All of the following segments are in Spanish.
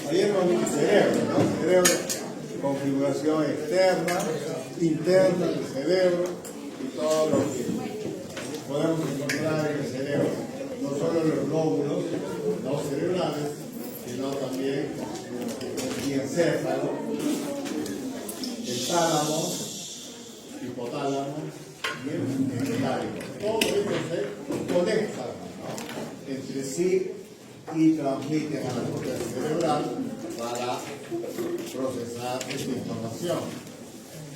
Ahí es con el cerebro, ¿no? Cerebro, configuración externa, interna del cerebro y todo lo que podemos encontrar en el cerebro. No solo los lóbulos no cerebrales, sino también el encéfalo, el tálamo, hipotálamo y el metálico. Todo esto se conecta, ¿no?, entre sí y transmiten a la corteza cerebral para procesar esta información,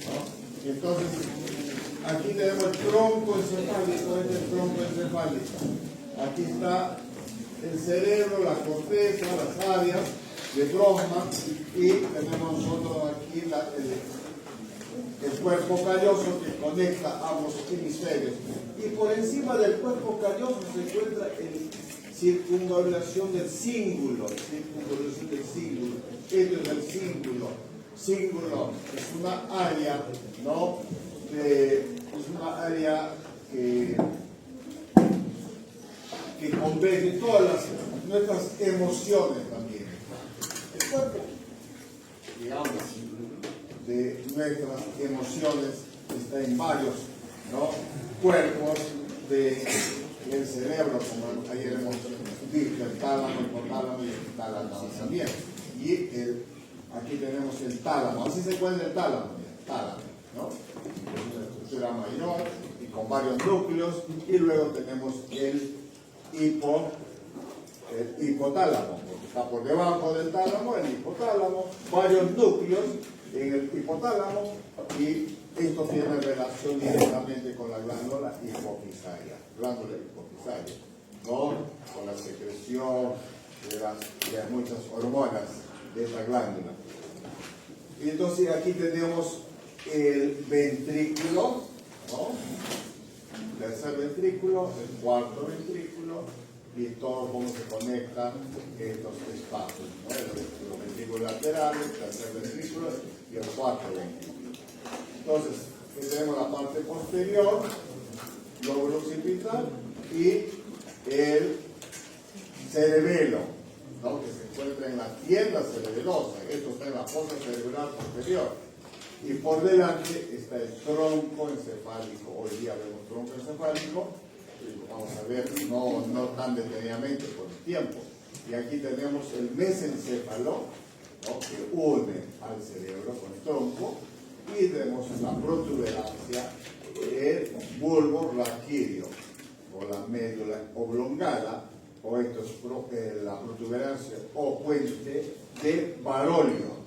¿no? Entonces, aquí tenemos el tronco encefálico, este es el tronco encefálico. Aquí está el cerebro, la corteza, las áreas de Brodmann, y tenemos nosotros aquí el cuerpo calloso que conecta ambos hemisferios. Y por encima del cuerpo calloso se encuentra el circunvalación del cíngulo, circunvalación del cíngulo. Esto es el cíngulo. Cíngulo es una área, ¿no?, es una área que converge todas nuestras emociones también. El cuerpo, digamos, de nuestras emociones está en varios, ¿no?, cuerpos del cerebro, como ayer hemos dicho, el tálamo, el hipotálamo y el tálamo también. Y aquí tenemos el tálamo, así se encuentra el tálamo, ¿no? Es una estructura mayor y con varios núcleos, y luego tenemos el hipotálamo, porque está por debajo del tálamo, el hipotálamo, varios núcleos en el hipotálamo, y esto tiene relación directamente con la glándula hipofisaria, ¿no?, con la secreción de muchas hormonas de esta glándula. Y entonces aquí tenemos el ventrículo, ¿no?, tercer ventrículo, el cuarto ventrículo, y todo cómo se conectan estos espacios, ¿no?, los ventrículos laterales, el tercer ventrículo y el cuarto ventrículo. Entonces, aquí tenemos la parte posterior, lóbulo occipital, y el cerebelo, ¿no?, que se encuentra en la tienda cerebelosa. Esto está en la fosa cerebral posterior. Y por delante está el tronco encefálico. Hoy día vemos tronco encefálico, vamos a ver no tan detenidamente por el tiempo. Y aquí tenemos el mesencéfalo, ¿no?, que une al cerebro con el tronco, y tenemos la protuberancia, el bulbo raquídeo, o la médula oblongada, o esto es la protuberancia o puente de Barolio,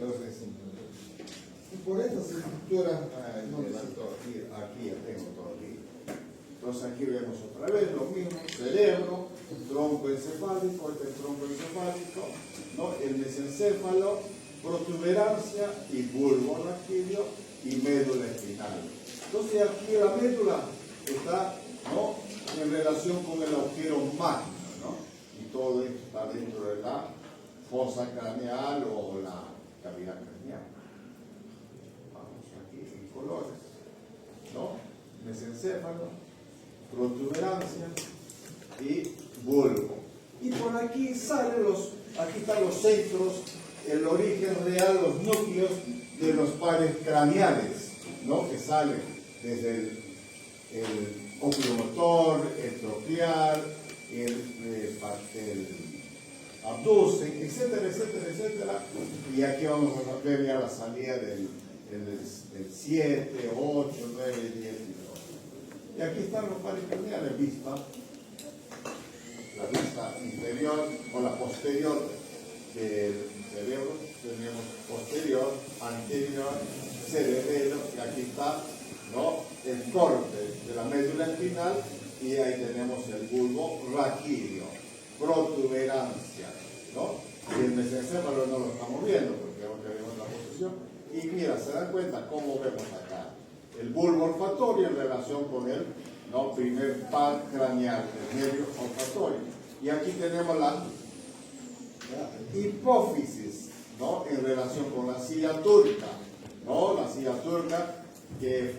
Entonces, y por estas estructuras, aquí ya tengo todo aquí. Entonces aquí vemos otra vez lo mismo: cerebro, tronco encefálico, este es el tronco encefálico, ¿no?, el mesencéfalo, protuberancia y bulbo raquídeo y médula espinal. Entonces aquí la médula está, ¿no?, en relación con el agujero magno, ¿no?, y todo esto está dentro de la fosa craneal o la cavidad craneal. Vamos aquí en colores, ¿no?, mesencéfalo, protuberancia y bulbo. Y por aquí salen aquí están los centros, el origen real, los núcleos de los pares craneales, ¿no?, que salen desde el oculomotor, el troclear, el abducen, etcétera, etcétera, etcétera. Y aquí vamos a ver ya la salida del 7, 8, 9, 10 y 12. Y aquí están los pares craneales: vista, la vista inferior o la posterior del cerebro, tenemos posterior, anterior, cerebelo, y aquí está, ¿no?, el corte de la médula espinal, y ahí tenemos el bulbo raquídeo, protuberancia, ¿no? Y el mesencéfalo no lo estamos viendo porque no tenemos la posición. Y mira, se dan cuenta cómo vemos acá el bulbo olfatorio en relación con el, ¿no?, primer par craneal, el nervio olfatorio. Y aquí tenemos la hipófisis, ¿no?, en relación con la silla turca, ¿no? La silla turca turca que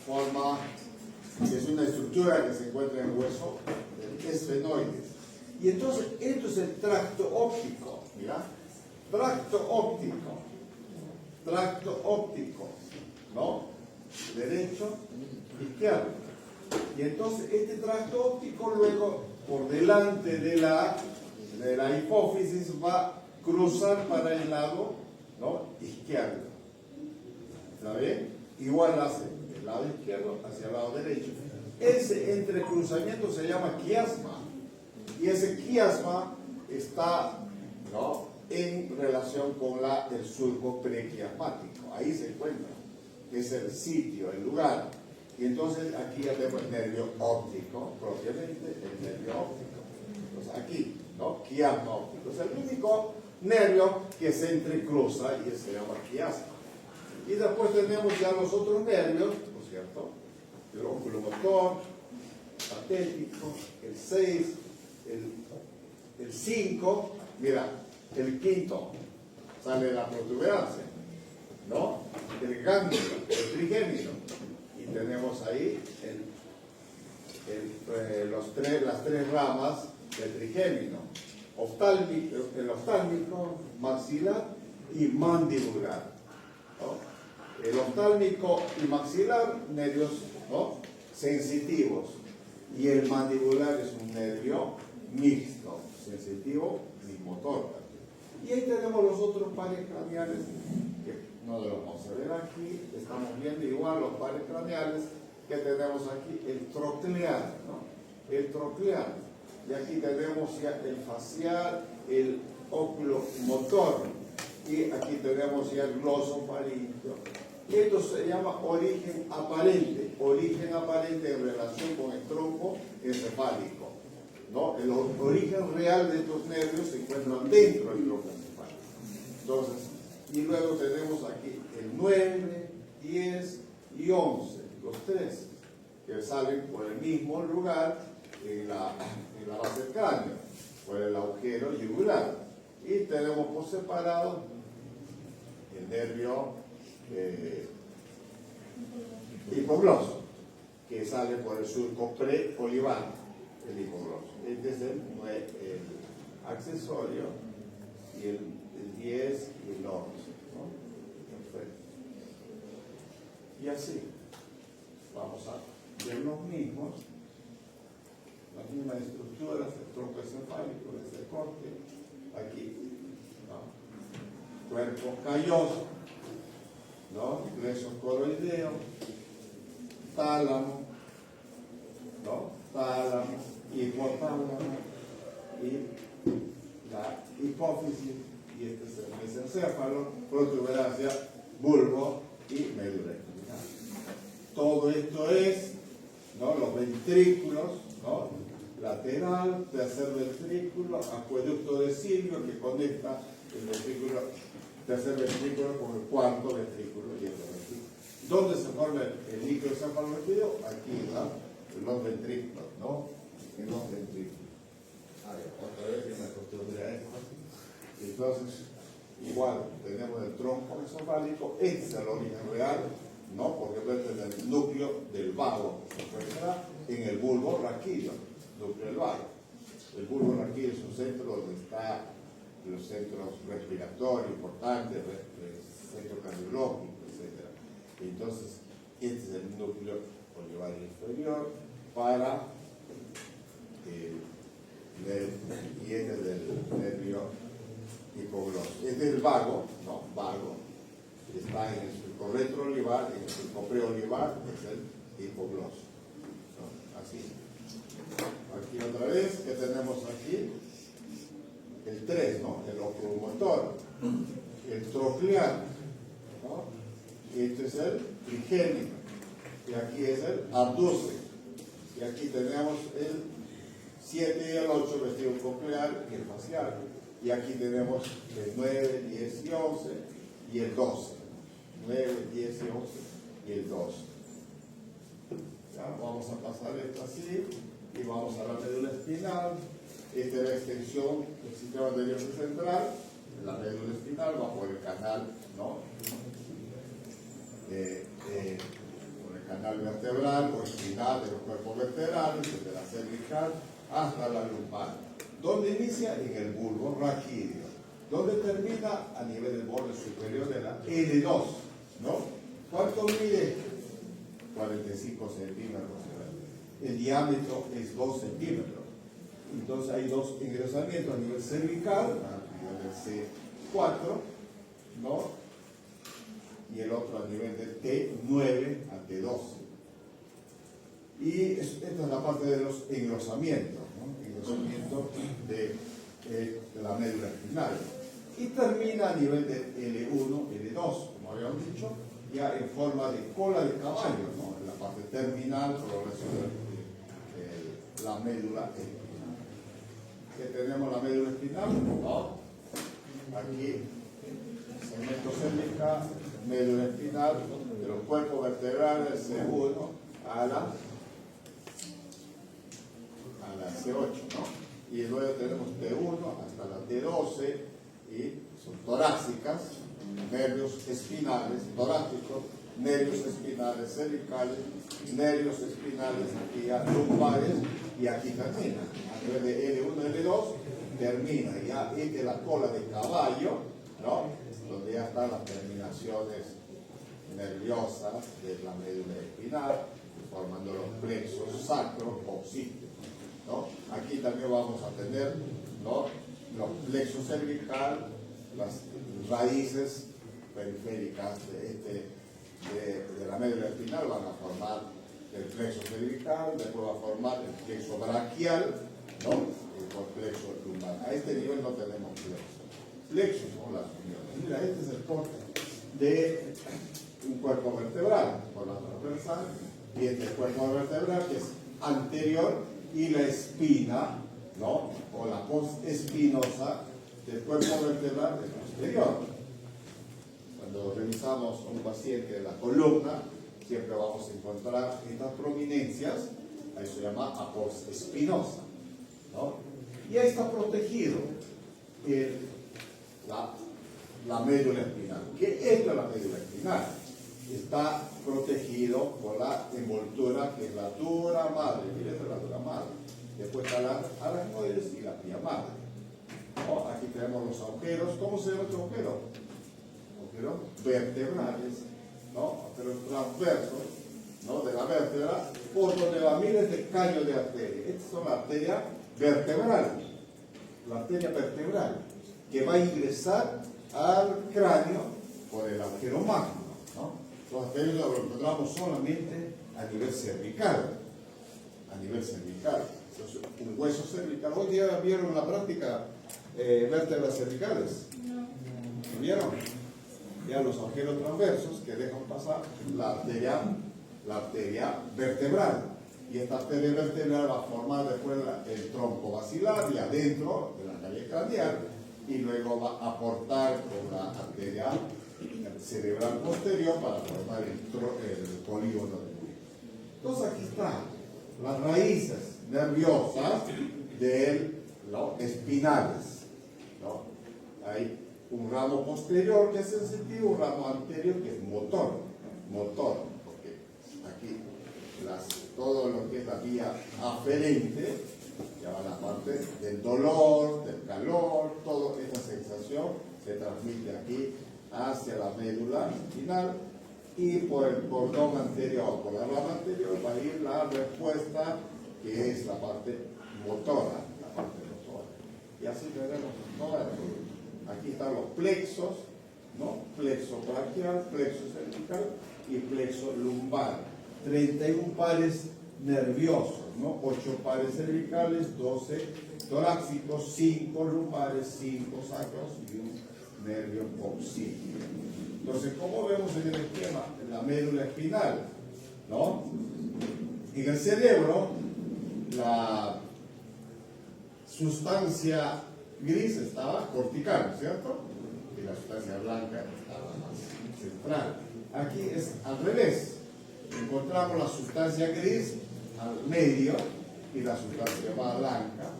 forma, que es una estructura que se encuentra en el hueso del esfenoides. Y entonces, esto es el tracto óptico, mira, tracto óptico, ¿no? Derecho, izquierdo. Y entonces este tracto óptico luego, por delante de la hipófisis, va a cruzar para el lado, ¿no?, izquierdo. ¿Está bien? Igual hace del lado izquierdo hacia el lado derecho. Ese entrecruzamiento se llama quiasma. Y ese quiasma está, ¿no?, en relación con el surco prequiasmático. Ahí se encuentra. Es el sitio, el lugar. Y entonces aquí ya tenemos el nervio óptico, propiamente el nervio óptico. Entonces aquí, ¿no?, quiasma óptico. Es el único nervio que se entrecruza y se llama quiasma. Y después tenemos ya los otros nervios, ¿no es cierto? El oculomotor, patético, el 6, el 5, mira, el quinto, sale la protuberancia, ¿no? El ganglio, el trigémino. Y tenemos ahí las tres ramas del trigémino. El oftálmico, maxilar y mandibular, ¿no? El oftálmico y maxilar, nervios, ¿no?, sensitivos. Y el mandibular es un nervio mixto, sensitivo y motor. Y ahí tenemos los otros pares craneales, que no los vamos a ver aquí. Estamos viendo igual los pares craneales que tenemos aquí, el troclear, ¿no? El troclear. Y aquí tenemos ya el facial, el oculomotor. Y aquí tenemos ya el glosofaríngeo. Esto se llama origen aparente en relación con el tronco encefálico, ¿no? El origen real de estos nervios se encuentran dentro del tronco encefálico. Entonces, y luego tenemos aquí el 9, 10 y 11, los tres, que salen por el mismo lugar en la base del cráneo, por el agujero yugular. Y tenemos por separado el nervio hipogloso, que sale por el surco preolivar, el hipogloso. Este es el accesorio, y el 10 y el 11, ¿no? Perfecto. Y así vamos a ver los mismos, las mismas estructuras, el tronco encefálico, este corte, aquí, ¿no? Cuerpo calloso, ¿no? Plexo coroideo, tálamo, ¿no? Tálamo, hipotálamo y la hipófisis, y este es el mesencéfalo, protuberancia, bulbo y médula espinal. Todo esto es, ¿no?, los ventrículos, ¿no?, lateral, tercer ventrículo, acueducto de Silvio que conecta el ventrículo, tercer ventrículo con el cuarto ventrículo y el ventrículo. ¿Dónde se forma el líquido encefalorraquídeo? Aquí, ¿no?, en los ventrículos, ¿no? En los ventrículos. Otra vez que me acostumbré a esto. Entonces, igual, tenemos el tronco encefálico, este es el origen real, ¿no?, porque este es el núcleo del vago, se encuentra en el bulbo raquídeo, núcleo del vago. El bulbo raquídeo es un centro donde están los centros respiratorios importantes, centro cardiológico, etc. Entonces, este es el núcleo olivar inferior para y este es el nervio hipogloso. Este es el vago, no, vago, está en el surco retroolivar, en el surco preolivar, es el hipogloso. ¿No? Así. Aquí otra vez, ¿qué tenemos aquí? El 3, ¿no? El oculomotor, el troclear, ¿no? Y este es el trigémino, y aquí es el abducen, y aquí tenemos el 7 y el 8, vestido coclear y el facial, y aquí tenemos el 9, 10 y 11 y el 12, 9, 10 y 11 y el 12. Ya, vamos a pasar esto así y vamos a la médula espinal. Esta es la extensión del sistema nervioso central. La médula espinal va por el canal, ¿no?, terminal vertebral o espinal de los cuerpos vertebrales, desde la cervical hasta la lumbar. ¿Dónde inicia? En el bulbo raquídeo. ¿Dónde termina? A nivel del borde superior de la L2, ¿no? ¿Cuánto mide? 45 centímetros. El diámetro es 2 centímetros. Entonces hay dos ingresamientos a nivel cervical, a nivel del C4, ¿no? Y el otro a nivel del T9 a T12. Y esta es la parte de los engrosamientos, ¿no? Engrosamiento de la médula espinal. Y termina a nivel de L1, L2, como habíamos dicho, ya en forma de cola de caballo, ¿no? En la parte terminal, progresión de la médula espinal. ¿Qué tenemos la médula espinal? ¿No? Aquí, segmento cervical, médula espinal, de los cuerpos vertebrales C1 a la C8, ¿no? Y luego tenemos T1 hasta la T12 y son torácicas, nervios espinales, torácicos, nervios espinales cervicales, nervios espinales aquí ya lumbares y aquí termina. A nivel de L1, L2 termina ya de la cola de caballo, ¿no? Donde ya están las terminaciones nerviosas de la médula espinal, formando los plexos sacro occipitos, ¿no? Aquí también vamos a tener, ¿no?, los plexos cervical, las raíces periféricas de la médula espinal van a formar el plexo cervical, después va a formar el plexo braquial, ¿no?, el plexo lumbar. A este nivel no tenemos plexos. Plexos son las uniones. Mira, este es el corte de un cuerpo vertebral por la transversal y este cuerpo vertebral que es anterior y la espina, ¿no?, o la postespinosa del cuerpo vertebral es posterior. Cuando revisamos a un paciente de la columna, siempre vamos a encontrar estas prominencias, a eso se llama apostespinosa, ¿no? Y ahí está protegido la médula espinal. ¿Qué es la médula espinal? Está protegido por la envoltura que es la dura madre. Miren, esta es la dura madre. Después están las aracnoides y la pía madre, ¿no? Aquí tenemos los agujeros. ¿Cómo se llama este agujero? Agujeros vertebrales, ¿no? Agujeros transversos, ¿no?, de la vértebra, por donde va miles de callos de arteria. Estas son la arteria vertebral. La arteria vertebral que va a ingresar al cráneo por el agujero magno, ¿no? Los arterios lo encontramos solamente a nivel cervical. A nivel cervical. Entonces, un hueso cervical. Hoy día vieron en la práctica vértebras cervicales. ¿Lo vieron? Ya los agujeros transversos que dejan pasar la arteria vertebral. Y esta arteria vertebral va a formar después el tronco basilar y adentro de la calle craneal, y luego va a aportar con la arteria cerebral posterior para formar el polígono del cuello. Entonces aquí están las raíces nerviosas de los espinales, ¿no? Hay un ramo posterior que es sensitivo, un ramo anterior que es motor, porque aquí todo lo que es la vía aferente ya va a la parte del dolor, del calor, toda esta sensación se transmite aquí hacia la médula espinal, y por el cordón anterior, por la rama anterior, va a ir la respuesta que es la parte motora, y así tenemos toda la columna. Aquí están los plexos, ¿no? Plexo braquial, plexo cervical y plexo lumbar. 31 pares nerviosos, ¿no? 8 pares cervicales, 12 torácicos, 5 lumbares, 5 sacros y un nervio occipito. Entonces, ¿cómo vemos en el esquema? La médula espinal, ¿no? En el cerebro, la sustancia gris estaba cortical, ¿cierto? Y la sustancia blanca estaba más central. Aquí es al revés. Encontramos la sustancia gris al medio y la sustancia más blanca.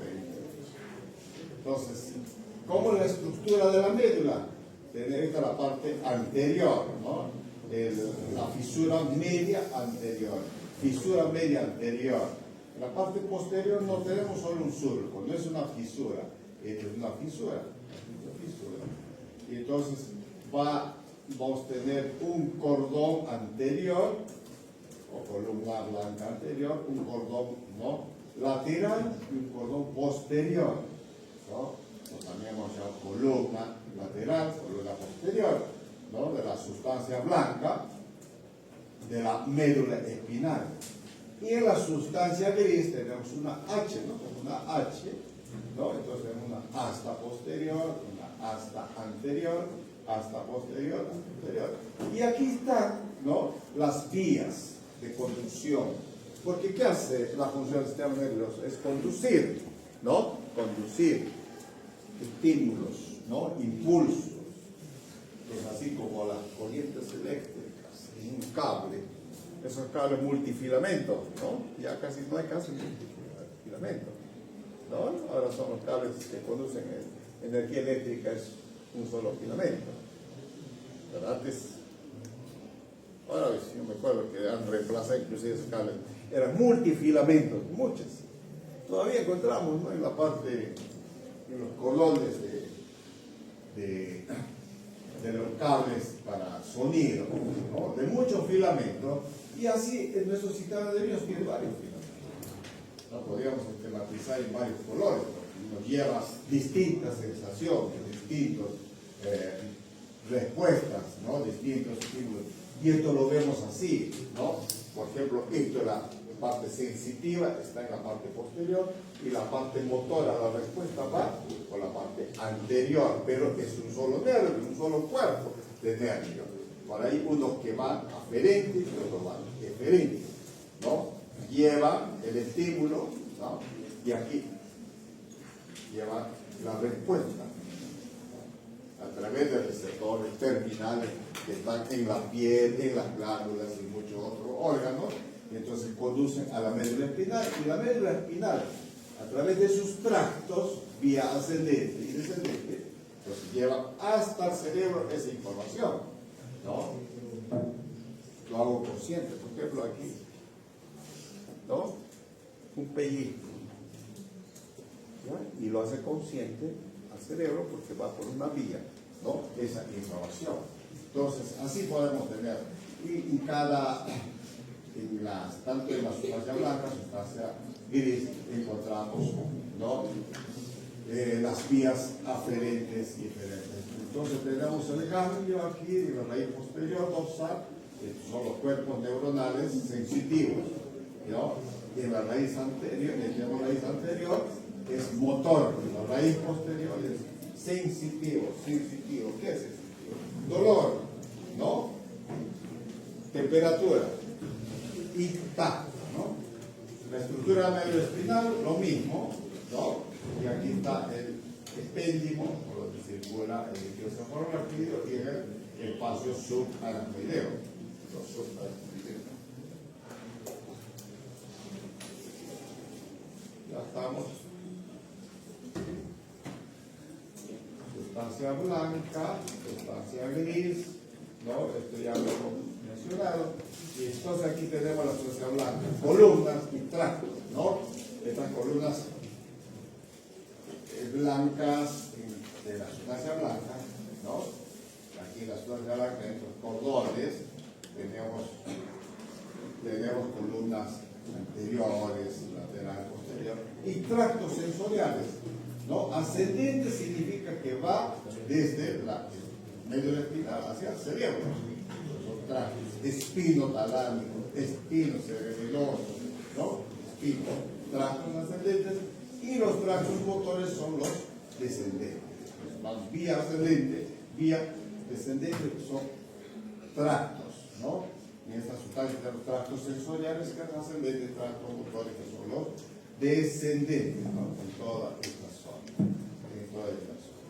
Entonces, ¿cómo es la estructura de la médula? Esta es la parte anterior, ¿no? la fisura media anterior. Fisura media anterior. En la parte posterior no tenemos solo un surco, no es una fisura, es una fisura. Y entonces vamos a tener un cordón anterior, o columna blanca anterior, un cordón, ¿no?, lateral y un cordón posterior, ¿no? También hemos llamado columna lateral, columna posterior, ¿no?, de la sustancia blanca de la médula espinal. Y en la sustancia gris tenemos una H, ¿no?, una H, ¿no? Entonces tenemos una asta posterior, una asta anterior, asta posterior, anterior. Y aquí están, ¿no?, las vías de conducción. Porque ¿qué hace la función del sistema nervioso? Es conducir, ¿no? Conducir estímulos, ¿no?, impulsos. Es así como las corrientes eléctricas en un cable. Esos cables multifilamentos, ¿no? Ya casi no hay casi multifilamentos, ¿no? Ahora son los cables que conducen energía eléctrica, es un solo filamento. Pero antes, ahora yo me acuerdo que han reemplazado inclusive esos cables. Eran multifilamentos, muchas. Todavía encontramos, ¿no?, en la parte, en los colones de los cables para sonido, ¿no?, de muchos filamentos. Y así en nuestro sistema nervioso tiene varios filamentos. Lo podríamos esquematizar en varios colores, porque nos lleva distintas sensaciones, distintas respuestas, ¿no?, distintos estímulos. Y esto lo vemos así, ¿no? Por ejemplo, esto es la parte sensitiva, está en la parte posterior, y la parte motora, la respuesta va por la parte anterior, pero es un solo nervio, un solo cuerpo de nervios. Por ahí unos que van aferentes y otros van eferentes, ¿no? Llevan el estímulo, ¿no?, y aquí llevan la respuesta a través de receptores terminales que están en la piel, en las glándulas y muchos otros órganos, y entonces conducen a la médula espinal. Y la médula espinal, a través de sus tractos, vía ascendente y descendente, pues lleva hasta el cerebro esa información, ¿no? Lo hago consciente, por ejemplo, aquí, ¿no?, un pellizco, ¿ya?, y lo hace consciente al cerebro porque va por una vía, ¿no?, esa información. Entonces, así podemos tener, y en cada, tanto en la sustancia blanca, sustancia gris, encontramos, ¿no?, las vías aferentes y eferentes. Entonces tenemos el ganglio aquí en la raíz posterior dorsal, que son los cuerpos neuronales sensitivos, ¿no? Y en la raíz anterior, es motor, la raíz posterior es sensitivo. ¿Qué es sensitivo? Dolor, ¿no?, temperatura y tacto, ¿no? La estructura medioespinal, lo mismo, ¿no? Y aquí está el espéndimo, por donde circula el líquido cefalorraquídeo, y el espacio subaracnoideo. Ya estamos. Sustancia blanca, sustancia gris, ¿no? Esto ya lo hemos mencionado. Y entonces aquí tenemos la sustancia blanca, columnas y tractos, ¿no? Estas columnas blancas de la sustancia blanca, ¿no? Aquí la sustancia blanca, en estos cordones, tenemos columnas anteriores, lateral, posterior, y tractos sensoriales, ¿no? Ascendente significa que va desde la médula espinal hacia el cerebro. Son tractos, espino talámico, espino cerebeloso, ¿no? Espino, tractos ascendentes, y los tractos motores son los descendentes. Van vía ascendente, vía descendente, son tractos, ¿no? En esta sustancia tenemos tractos sensoriales que son ascendentes, tractos motores que son los descendentes, ¿no? En toda esta zona. En toda esta zona.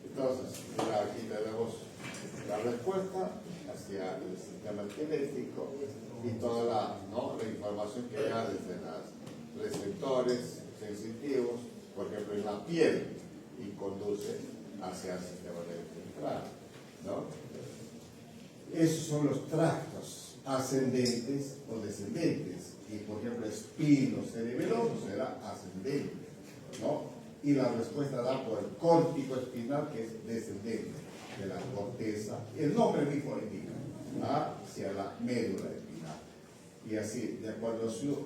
Entonces, aquí tenemos la respuesta hacia el sistema eléctrico y toda la información que llega desde los receptores sensitivos, por ejemplo, en la piel, y conduce hacia el sistema nervioso central, ¿no? Esos son los tractos ascendentes o descendentes. Y por ejemplo, espino cerebeloso será ascendente, ¿no? Y la respuesta da por el córtico espinal, que es descendente de la corteza. El nombre mismo lo indica, hacia la médula espinal. Y así, de acuerdo a su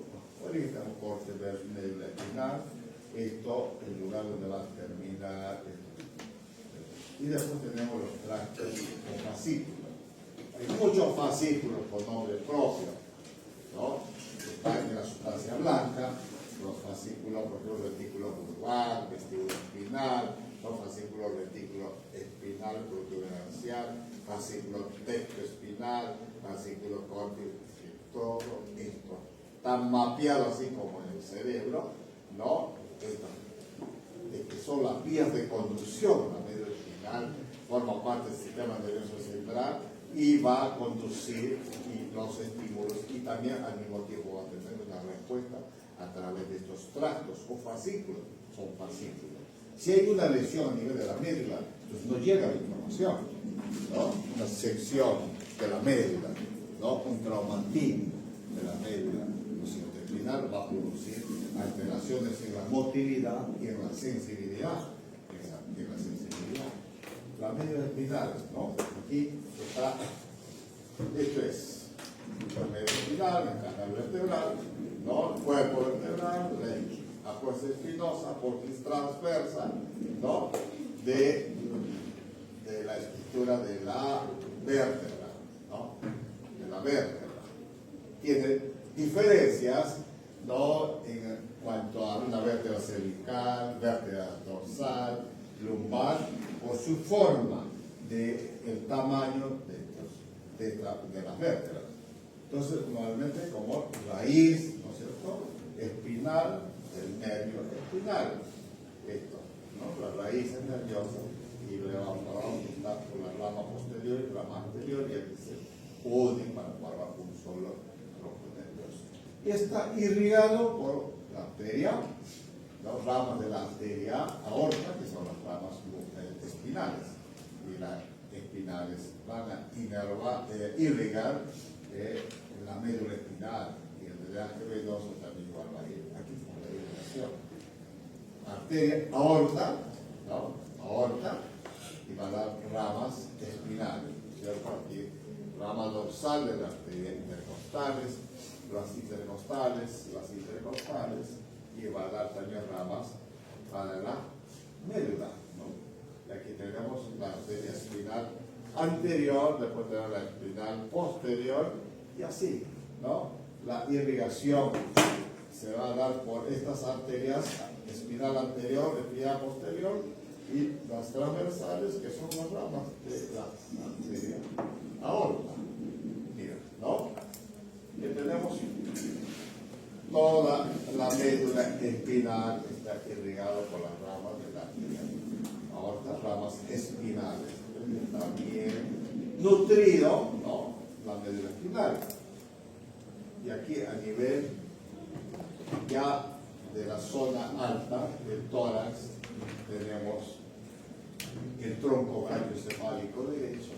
origen, corte versus médula espinal, esto, el lugar donde va a terminar. Y después tenemos los tractos o fascículos. Hay muchos fascículos con nombre propio, ¿no? Están en la sustancia blanca, los fascículos, por ejemplo, retículo vulvar, vestíbulo espinal, los fascículos retículo espinal, protuberancial, fascículo tectoespinal, fascículo córtico, todo esto está mapeado así como en el cerebro, ¿no? Que son las vías de conducción. La médula espinal forma parte del sistema nervioso central y va a conducir los estímulos y también al mismo tiempo va a tener una respuesta a través de estos tractos o fascículos. Son fascículos. Si hay una lesión a nivel de la médula, entonces no llega la información, ¿no? Una sección de la médula, ¿no? Un traumatismo de la médula espinal va a producir alteraciones en la motilidad y en la sensibilidad. En la sensibilidad. La médula espinal, ¿no? Aquí está, esto es la médula espinal, el canal vertebral, ¿no? El cuerpo vertebral, la apuesta espinosa, portis transversa, ¿no? De la estructura de la vértebra, ¿no? De la vértebra. Tiene diferencias, ¿no? En cuanto a una vértebra cervical, vértebra dorsal, lumbar, por su forma del tamaño de las vértebras. Entonces, normalmente como raíz, ¿no es cierto?, espinal del nervio espinal. Esto, ¿no? Las raíces nerviosas y luego está por la rama posterior y la rama anterior y aquí se unen para formar un solo tronco nervioso. Y está irrigado por la arteria, las ramas de la arteria aorta, que son las ramas espinales, y las espinales van a irrigar la médula espinal, y el drenaje venoso también igual va a ir. Aquí está la irrigación. Arteria aorta, ¿no? Aorta, y van a dar ramas espinales, ¿cierto? Aquí, rama dorsal de la arteria intercostales, las intercostales, y va a dar también ramas para la médula, ¿no? Y aquí tenemos la arteria espinal anterior, después tenemos la espinal posterior, y así, ¿no? La irrigación se va a dar por estas arterias, espinal anterior, espinal posterior, y las transversales, que son las ramas de la arteria aorta. Mira, ¿no? Y tenemos toda la médula espinal está irrigada por las ramas de la arteria aorta, ramas espinales. Está bien nutrido, ¿no? La médula espinal. Y aquí a nivel ya de la zona alta del tórax tenemos el tronco brachiocefálico derecho.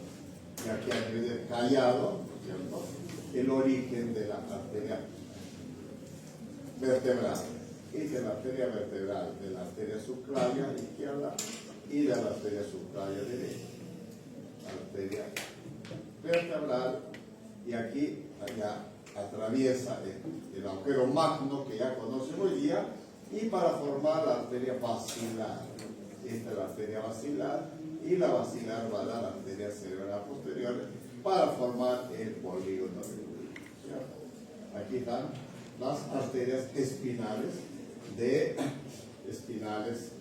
Y aquí a nivel del callado, ¿cierto?, el origen de la arteria vertebral. Y de la arteria vertebral, de la arteria subclavia izquierda y de la arteria subclavia derecha. La arteria vertebral, y aquí allá atraviesa el agujero magno que ya conocemos hoy día, y para formar la arteria basilar. Esta es la arteria basilar, y la basilar va a dar la arteria cerebral posterior para formar el polígono ¿cierto? Aquí están las arterias espinales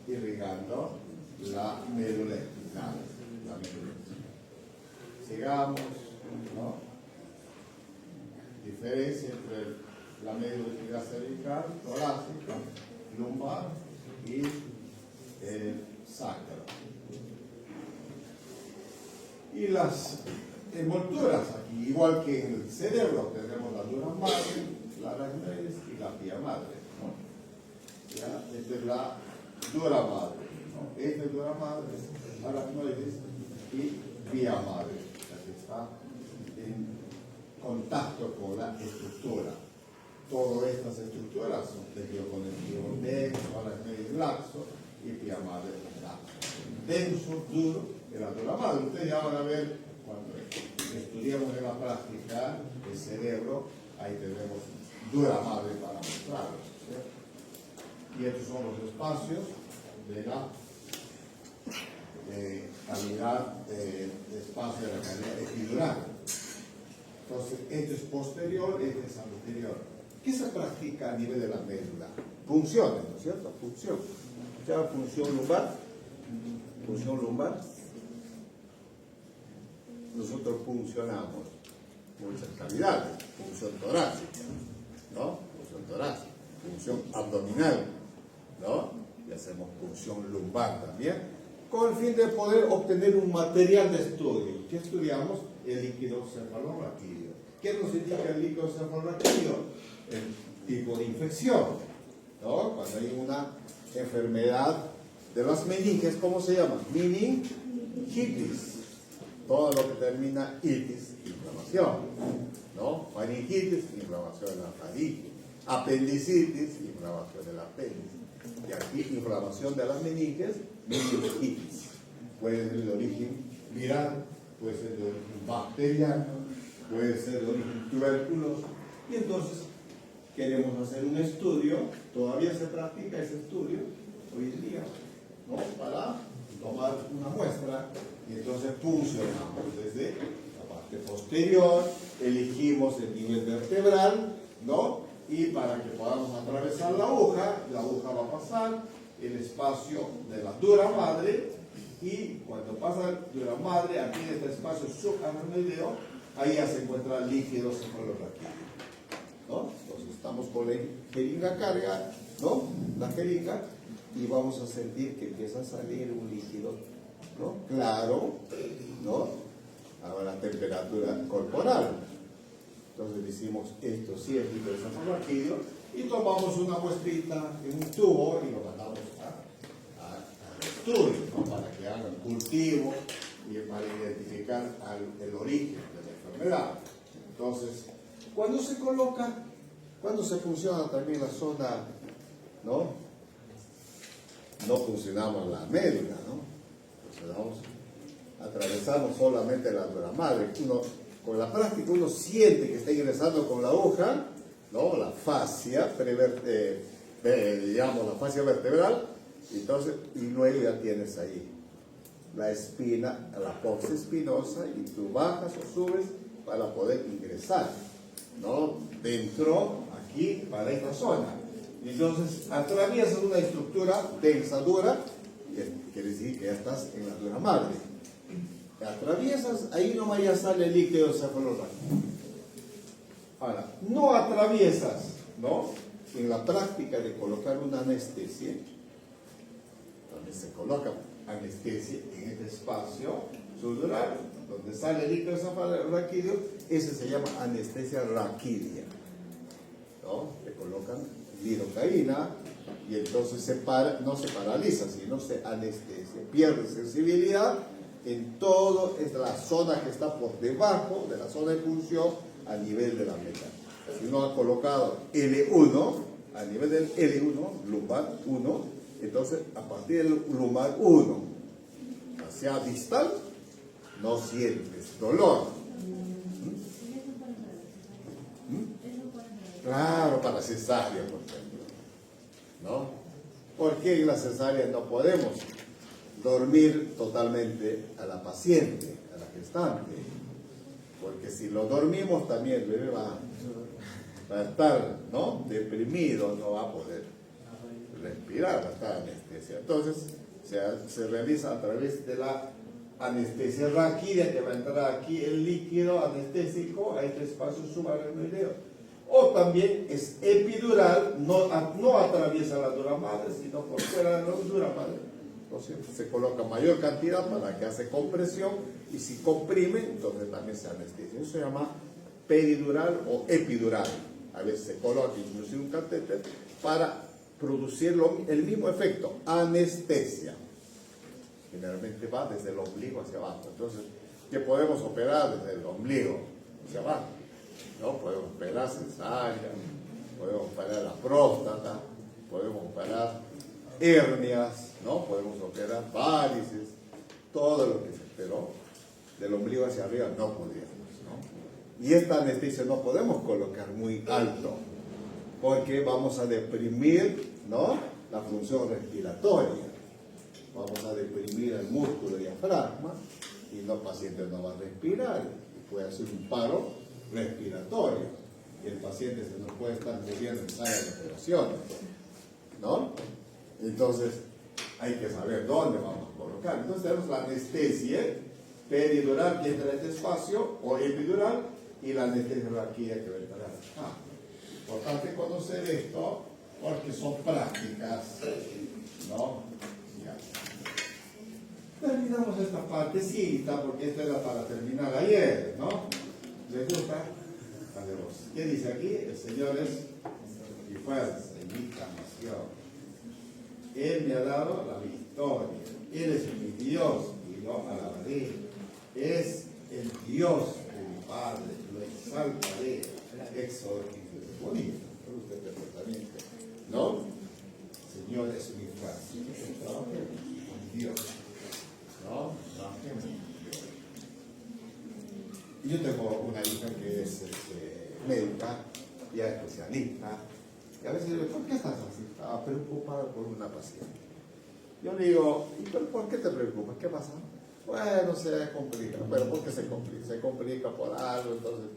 irrigando la médula espinal. Sigamos, ¿no? Diferencia entre la médula espinal cervical, torácica, lumbar y el sacro. Y las envolturas aquí, igual que en el cerebro, tenemos la dura madre, la aracnoides y la pía madre, ¿no? ¿Ya? Esta es la dura madre. ¿no? Esta es dura madre, aracnoides y vía madre, la que está en contacto con la estructura. Todas estas estructuras son tejido conectivo denso, aracnoides laxo y vía madre laxo. Denso, duro, y la dura madre. Ustedes ya van a ver cuando estudiamos en la práctica el cerebro, ahí tenemos dura madre para mostrarlo, ¿cierto? Y estos son los espacios de la calidad de espacio de la calidad epidural. Entonces, este es posterior, este es anterior. ¿Qué se practica a nivel de la médula? Funciones, ¿no es cierto? Función. Se llama función lumbar. Función lumbar. Nosotros funcionamos muchas calidades. Función torácica, ¿no? Función torácica. Función abdominal, ¿no? Y hacemos función lumbar también, con el fin de poder obtener un material de estudio. ¿Qué estudiamos? El líquido cefalorraquídeo. ¿Qué nos indica el líquido cefalorraquídeo? El tipo de infección, ¿no? Cuando hay una enfermedad de las meninges, ¿cómo se llama? Meningitis. Todo lo que termina itis, inflamación, ¿no? Meningitis, inflamación de la faringe. Apendicitis, inflamación del apéndice. Y aquí, inflamación de las meninges, meningitis. Puede ser de origen viral, puede ser de origen bacteriano, puede ser de origen tuberculoso. Y entonces, queremos hacer un estudio, todavía se practica ese estudio hoy en día, ¿no? Para tomar una muestra y entonces funcionamos desde la parte posterior, elegimos el nivel vertebral, ¿no? Y para que podamos atravesar la aguja va a pasar el espacio de la dura madre, y cuando pasa la dura madre, aquí en este espacio subaracnoideo, ahí ya se encuentra el líquido cefalorraquídeo, ¿no? Entonces estamos con la jeringa carga, ¿no? La jeringa, y vamos a sentir que empieza a salir un líquido, ¿no? Claro, ¿no? A la temperatura corporal. Entonces decimos, esto sí es líquido cefalorraquídeo, y tomamos una muestrita en un tubo y lo mandamos al estudio, ¿no? Para que hagan cultivo y para identificar el origen de la enfermedad. Entonces, cuando se coloca, cuando se funciona también la zona, ¿no? No funcionamos la médula, ¿no? Atravesamos solamente la dura madre. Con la práctica uno siente que está ingresando con la aguja, ¿no? La fascia, digamos, la fascia vertebral, entonces, y luego ya tienes ahí la espina, la apófisis espinosa, y tú bajas o subes para poder ingresar, ¿no? Dentro, aquí, para esta zona. Entonces, atraviesas una estructura densa, dura, quiere decir que ya estás en la dura madre. Atraviesas, ahí nomás ya sale el líquido cefalorraquídeo. Ahora, no atraviesas, ¿no? En la práctica de colocar una anestesia, donde se coloca anestesia en este espacio sudoral, donde sale el líquido cefalorraquídeo, ese se llama anestesia raquídea, ¿no? Le colocan lidocaína y entonces no se paraliza, sino se anestesia, pierde sensibilidad en toda la zona que está por debajo de la zona de punción a nivel de la meta. Si uno ha colocado L1, a nivel del L1, lumbar 1, entonces a partir del lumbar 1 hacia distal, no sientes dolor. Claro, para cesárea, por ejemplo, ¿no? Porque en la cesárea no podemos dormir totalmente a la paciente, a la gestante, porque si lo dormimos también el bebé va a estar, ¿no? Deprimido, no va a poder respirar, va a estar anestesia. Entonces se realiza a través de la anestesia raquídea, que va a entrar aquí el líquido anestésico a este espacio subaracnoideo. O también es epidural, no atraviesa la dura madre, sino por fuera de la dura madre. Entonces se coloca mayor cantidad para que hace compresión, y si comprime, entonces también se anestesia. Eso se llama peridural o epidural. A veces se coloca inclusive un catéter para producir el mismo efecto, anestesia. generalmente va desde el ombligo hacia abajo. Entonces, ¿qué podemos operar desde el ombligo hacia abajo? ¿No? Podemos operar cesárea, podemos operar la próstata, podemos operar hernias, ¿no? Podemos operar varices, todo lo que se operó del ombligo hacia arriba no podríamos, ¿no? Y esta anestesia no podemos colocar muy alto, porque vamos a deprimir, ¿no?, la función respiratoria. Vamos a deprimir el músculo diafragma y el paciente no va a respirar y puede hacer un paro respiratorio y el paciente se nos puede estar muriendo en sala de operación, ¿no? Entonces hay que saber dónde vamos a colocar. Entonces tenemos la anestesia peridural que entra en este espacio o epidural y la anestesia raquídea que va a entrar acá. Importante conocer esto porque son prácticas, ¿no? Ya. Terminamos esta partecita porque esta era para terminar ayer, ¿no? ¿Les gusta? Vale, vos. ¿Qué dice aquí? El Señor es mi fuerza y mi canción. Él me ha dado la victoria. Él es mi Dios y lo alabaré. Es el Dios de mi Padre, lo exaltaré. Éxodo 15. Bonito, me gusta este tratamiento, ¿no? Señor es mi fuerza. Trabajemos con Dios, ¿no? Trabajemos con Dios. Y yo tengo una hija que es médica, ya especialista, y a veces le digo, ¿por qué estás así? Estaba preocupada por una paciente. Yo le digo, ¿y por qué te preocupas? ¿Qué pasa? Bueno, se complica. ¿Pero por qué se complica? Se complica por algo, entonces.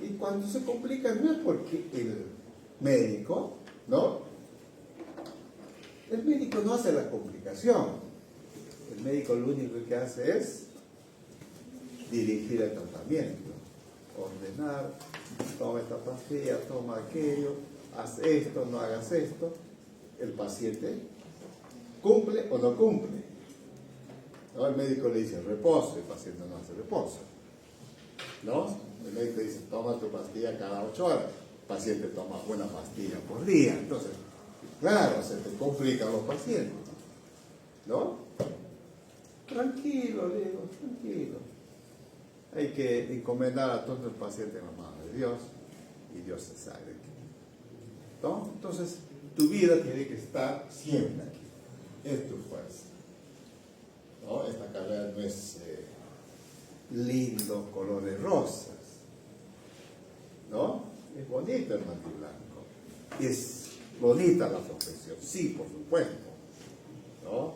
Y cuando se complica no es porque el médico, ¿no? El médico no hace la complicación. El médico lo único que hace es dirigir el tratamiento, ordenar, toma esta pastilla, toma aquello, haz esto, no hagas esto. El paciente cumple o no cumple. ¿No? El médico le dice reposo, el paciente no hace reposo, ¿no? El médico dice toma tu pastilla cada 8 horas, el paciente toma una pastilla por día. Entonces, claro, se te complican los pacientes, ¿no? Tranquilo, le digo, tranquilo. Hay que encomendar a todos los pacientes en la mano de Dios y Dios se sabe de qué, ¿no? Entonces, tu vida tiene que estar siempre aquí. Es tu fuerza, ¿no? Esta carrera no es lindo, colores rosas, ¿no? Es bonito el manto blanco. Es bonita la profesión, sí, por supuesto, ¿no?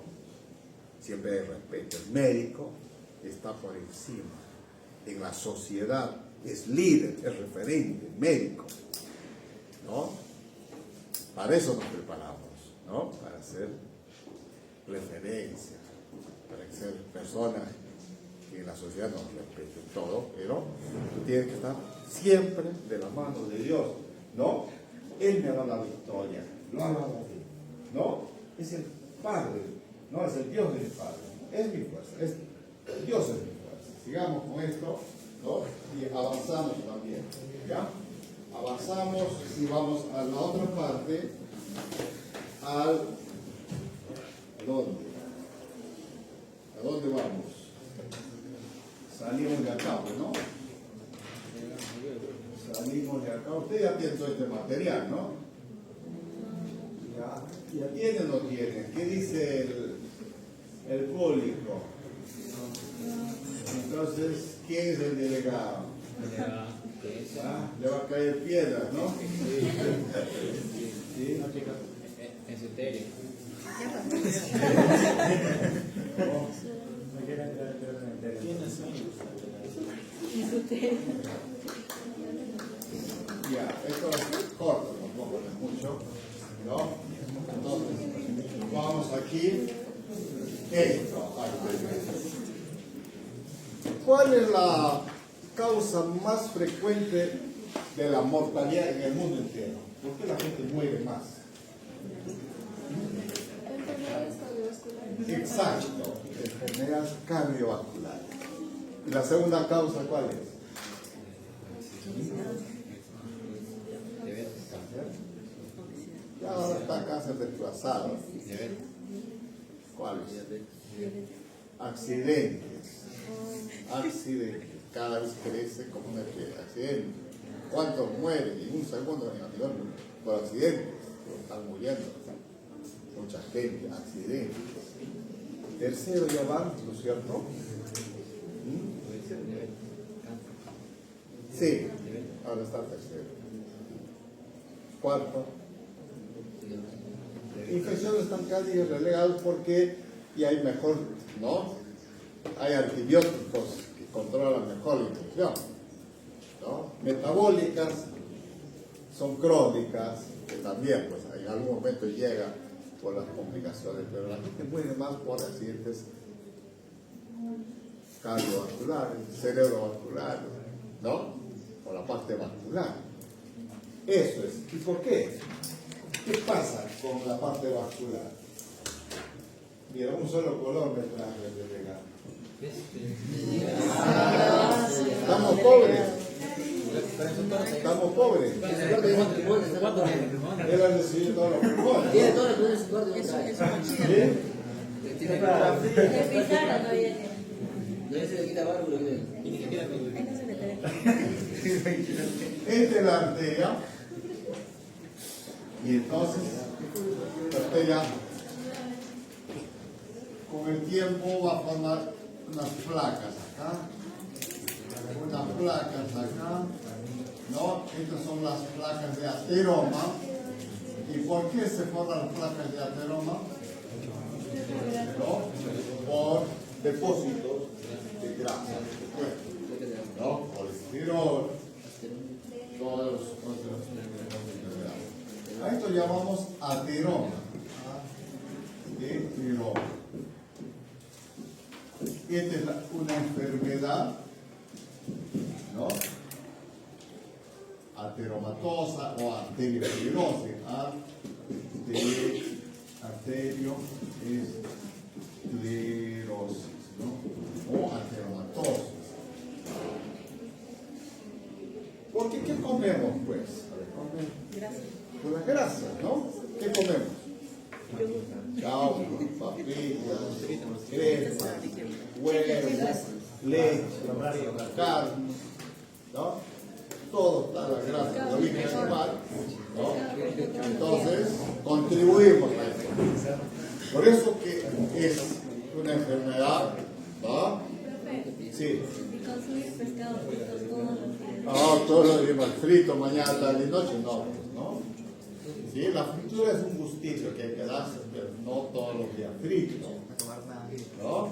Siempre hay respeto. El médico está por encima. En la sociedad es líder, es referente, médico, ¿no? Para eso nos preparamos, ¿no? Para ser referencia, para ser personas que en la sociedad nos respeten todo, pero tú tienes que estar siempre de la mano de Dios, ¿no? Él me ha dado la victoria, lo alabaré, ¿no? Es el Padre, no es el Dios de mi Padre, es mi fuerza, Dios es mi fuerza. Sigamos con esto, ¿no? Y avanzamos también, ¿ya? Avanzamos y vamos a la otra parte, ¿a dónde? ¿A dónde vamos? Salimos de acá, ¿no? Salimos de acá. Usted ya tiene todo este material, ¿no? ¿Ya tiene o no tiene? ¿Qué dice el público? Entonces, ¿quién es el delegado? ¿Ah? Le va a caer piedras, ¿no? ¿Sí? En serio. Ya, esto es corto, tampoco es mucho, ¿no? Entonces, vamos aquí. Esto. ¿Cuál es la causa más frecuente de la mortalidad en el mundo entero? ¿Por qué la gente muere más? Enfermedades cardiovasculares. Exacto, enfermedades cardiovasculares. ¿Y la segunda causa cuál es? ¿Cáncer? Ya ahora está cáncer desplazado. ¿Cuál es? accidentes. Accidentes. Cada vez crece como un accidente. ¿Cuántos mueren en un segundo en el mundo por accidentes? Están muriendo. Mucha gente, accidentes. Tercero ya van, ¿no es cierto? Sí, ahora está tercero. Cuarto. Infecciones están casi relegadas porque ya hay mejor, ¿no? Hay antibióticos que controlan mejor la infección, ¿no? Metabólicas son crónicas, que también pues en algún momento llega por las complicaciones, pero la gente muere más por accidentes cardiovasculares, cerebrovasculares, ¿no? Por la parte vascular. Eso es. ¿Y por qué? ¿Qué pasa con la parte vascular? Mira, un solo color me traje de regalo. Estamos pobres. Estamos pobres. Él ha recibido todos los pulmones. Tiene todo el poder en su cuarto. No se le quita barro, lo que Esta es la arteria. Y entonces, la arteria con el tiempo va a formar unas placas acá, unas placas acá, ¿no? Estas son las placas de ateroma. ¿Y por qué se forman las placas de ateroma? ¿No? Por depósitos de grasa de tu cuerpo, ¿no? Colesterol, todos los otros depósitos de grasa. A esto llamamos ateroma. Ateroma. Esta es una enfermedad, ¿no? Ateromatosa o arteriosclerosis. Arteriosclerosis, ¿no? O ateromatosis. Porque ¿qué comemos, pues? Gracias. Pues las grasas, ¿no? ¿Qué comemos? Chau, papitas, crema, huevos, leche, carne, ¿no? Todo está la grasa de origen animal, ¿no? Entonces, contribuimos a eso. Por eso que es una enfermedad, ¿no? Sí. Y consumir pescado frito todos los días. No, todos los días, frito, mañana, tarde y noche, no, ¿no? Sí, la fritura es un gustito que hay que darse, pero no todos los días frito. ¿No? No,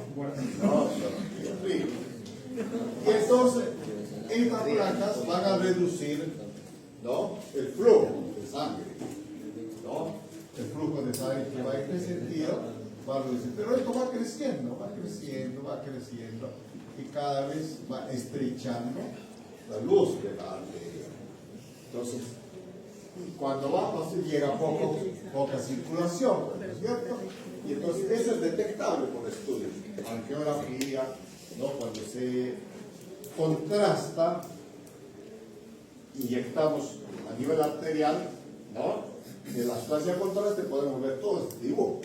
todos los días frito. Y entonces, estas placas van a reducir, ¿no? El flujo de sangre, ¿no? El flujo de sangre que va en ese sentido va a reducir. Pero esto va creciendo, va creciendo, va creciendo y cada vez va estrechando la luz de la arteria. Entonces, cuando va, pues, llega poca circulación, ¿no es cierto? Y entonces eso es detectable por estudios. Angiografía, ¿no? Cuando se contrasta, inyectamos a nivel arterial, ¿no? En la sustancia de contraste podemos ver todo este dibujo.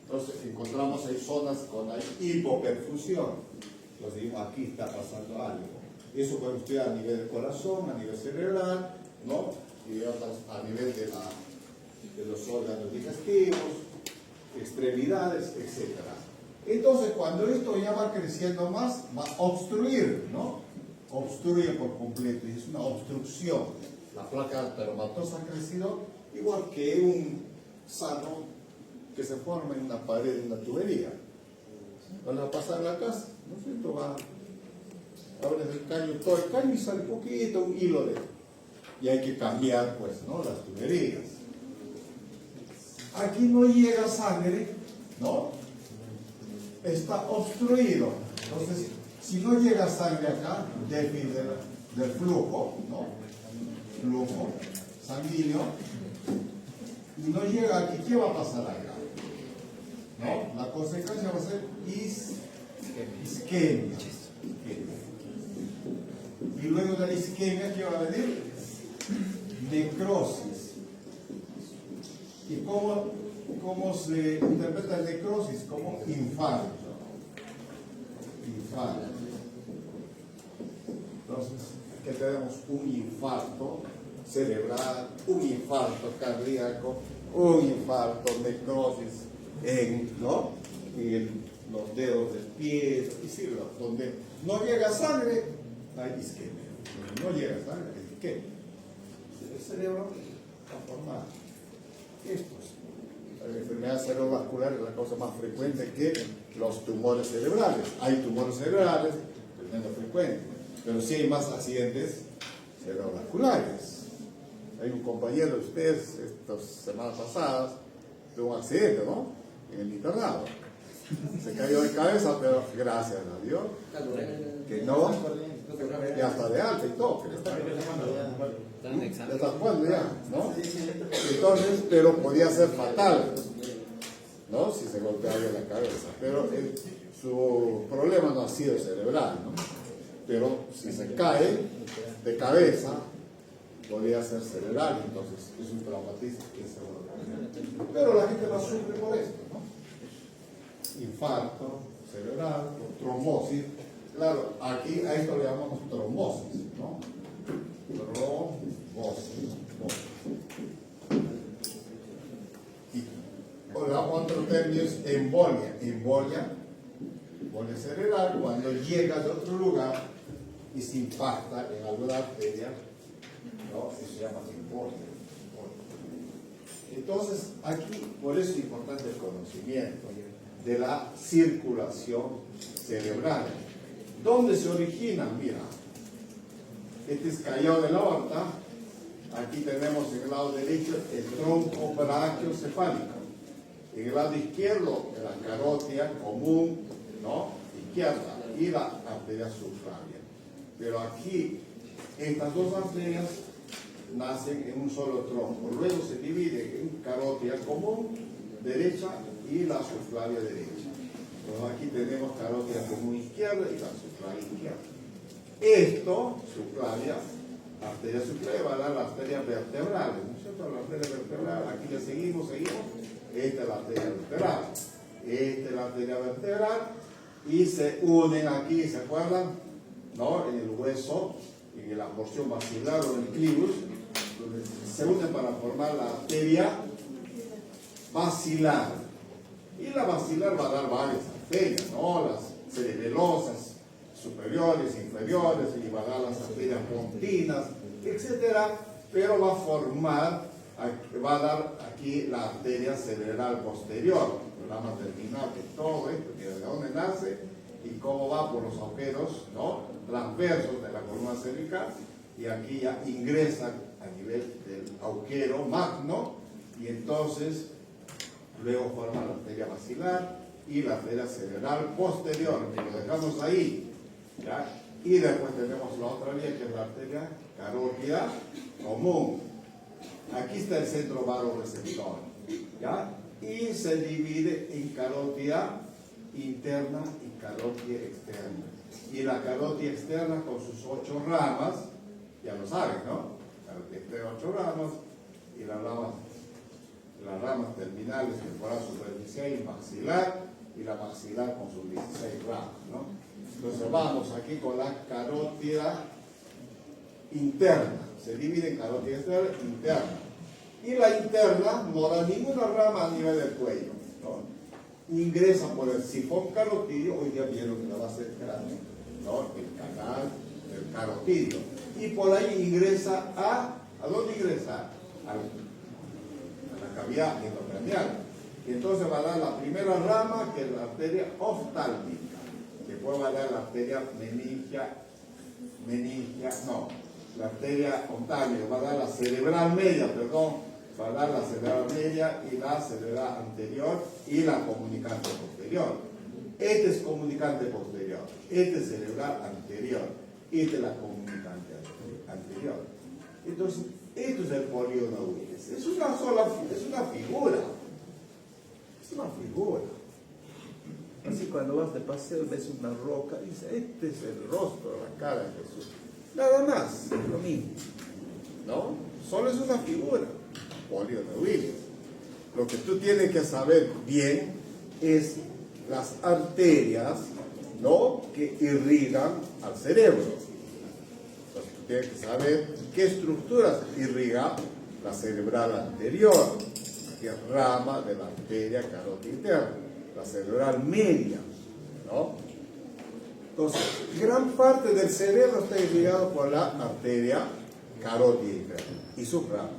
Entonces encontramos ahí zonas con hipoperfusión. Entonces digo, aquí está pasando algo. Eso podemos estudiar a nivel del corazón, a nivel cerebral, ¿no? Y otras a nivel de los órganos digestivos, extremidades, etc. Entonces, cuando esto ya va creciendo más, va a obstruir, ¿no? Obstruye por completo, y es una obstrucción. La placa ateromatosa ha crecido igual que un sano que se forma en una pared de una tubería. Van a pasar la casa, ¿no es cierto? Va, abres el caño, todo el caño y sale poquito, un hilo de... Y hay que cambiar, pues, ¿no? Las tuberías. Aquí no llega sangre, ¿no? Está obstruido. Entonces, si no llega sangre acá, déficit del flujo, ¿no? Flujo sanguíneo, y no llega aquí, ¿qué va a pasar acá? ¿No? La consecuencia va a ser isquemia. Y luego de la isquemia, ¿qué va a venir? Necrosis. ¿Y cómo se interpreta el necrosis? Como infarto. infarto. Entonces, aquí tenemos un infarto cerebral, un infarto cardíaco, un infarto, necrosis ¿no? Los dedos del pie, y sí, donde no llega sangre, hay isquemia. Donde no llega sangre, hay isquemia. El cerebro está formado. La enfermedad cerebrovascular es la cosa más frecuente que los tumores cerebrales. Hay tumores cerebrales, es menos frecuente, pero sí hay más accidentes cerebrovasculares. Hay un compañero de ustedes, estas semanas pasadas, tuvo un accidente, ¿no? En el internado. Se cayó de cabeza, pero gracias a Dios, que no, ya está de alta y todo. Ya está jugando ya, ¿no? Entonces, pero podía ser fatal, ¿no? Si se golpeaba la cabeza. Pero su problema no ha sido cerebral, ¿no? Pero si se cae de cabeza, podría ser cerebral, entonces es un traumatismo que es seguro. Pero la gente no sufre por esto, ¿no? Infarto cerebral, trombosis. Claro, aquí a esto le llamamos trombosis, ¿no? Trombosis. Y otro término es embolia. Embolia cerebral, cuando llega de otro lugar y se impacta en alguna arteria, ¿no? Eso se llama embolia. Entonces, aquí, por eso es importante el conocimiento de la circulación cerebral. ¿Dónde se origina? Mira, este es callado de la aorta. Aquí tenemos en el lado derecho el tronco brachiocefálico. En el lado izquierdo, la carótida común, ¿no? Izquierda, y la arteria subclavia. Pero aquí, estas dos arterias nacen en un solo tronco. Luego se divide en carótida común, derecha, y la subclavia derecha. Entonces aquí tenemos carótida común izquierda y la subclavia izquierda. Esto, subclavia, arteria subclavia, va a dar la arteria vertebral, ¿no es cierto? La arteria vertebral, aquí le seguimos. Esta es la arteria vertebral. Esta es la arteria vertebral. Y se unen aquí, ¿se acuerdan? ¿No? En el hueso, en la porción maxilar o en el clivus, se unen para formar la arteria basilar. Y la basilar va a dar varias arterias, ¿no? Las cerebelosas superiores, inferiores, y va a dar las arterias pontinas, etcétera, pero va a formar, va a dar aquí la arteria cerebral posterior, el programa terminal de todo esto, que de dónde nace y cómo va por los agujeros, ¿no? Transversos de la columna cervical, y aquí ya ingresa a nivel del agujero magno, y entonces luego forma la arteria basilar y la arteria cerebral posterior, que lo dejamos ahí, ¿ya? Y después tenemos la otra vía, que es la arteria carótida común. Aquí está el centro varoreceptor, ¿ya? Y se divide en carótida interna y carótida externa. Y la carótida externa con sus 8 ramas, ya lo saben, ¿no? Carótida externa, 8 ramas, y las ramas terminales, temporal superficial y maxilar, y la maxilar con sus 16 ramas, ¿no? Entonces vamos aquí con la carótida interna, se divide en carótida externa e interna. Y la interna no da ninguna rama a nivel del cuello, ¿no? Ingresa por el sifón carotidio, hoy día vieron que la base del cráneo, ¿no? El canal del carotidio. Y por ahí ingresa ¿a dónde ingresa? A la cavidad endocranial. Y entonces va a dar la primera rama, que es la arteria oftálmica. Después va a dar la arteria la arteria oftálmica, va a dar la cerebral media, va a dar la cerebral media y la cerebral anterior y la comunicante posterior. Este es comunicante posterior, este es cerebral anterior, este es la comunicante anterior. Entonces, esto es el polígono Willis. Es una figura. Es una figura. Así cuando vas de paseo ves una roca y dices, este es el rostro, la cara de Jesús. Nada más, lo mismo. ¿No? Solo es una figura. Polígono Willis. Lo que tú tienes que saber bien es las arterias ¿no?, que irrigan al cerebro. Entonces, tú tienes que saber qué estructuras irriga la cerebral anterior, que es rama de la arteria carótida interna, la cerebral media, ¿no? Entonces, gran parte del cerebro está irrigado por la arteria carótida interna y sus ramas.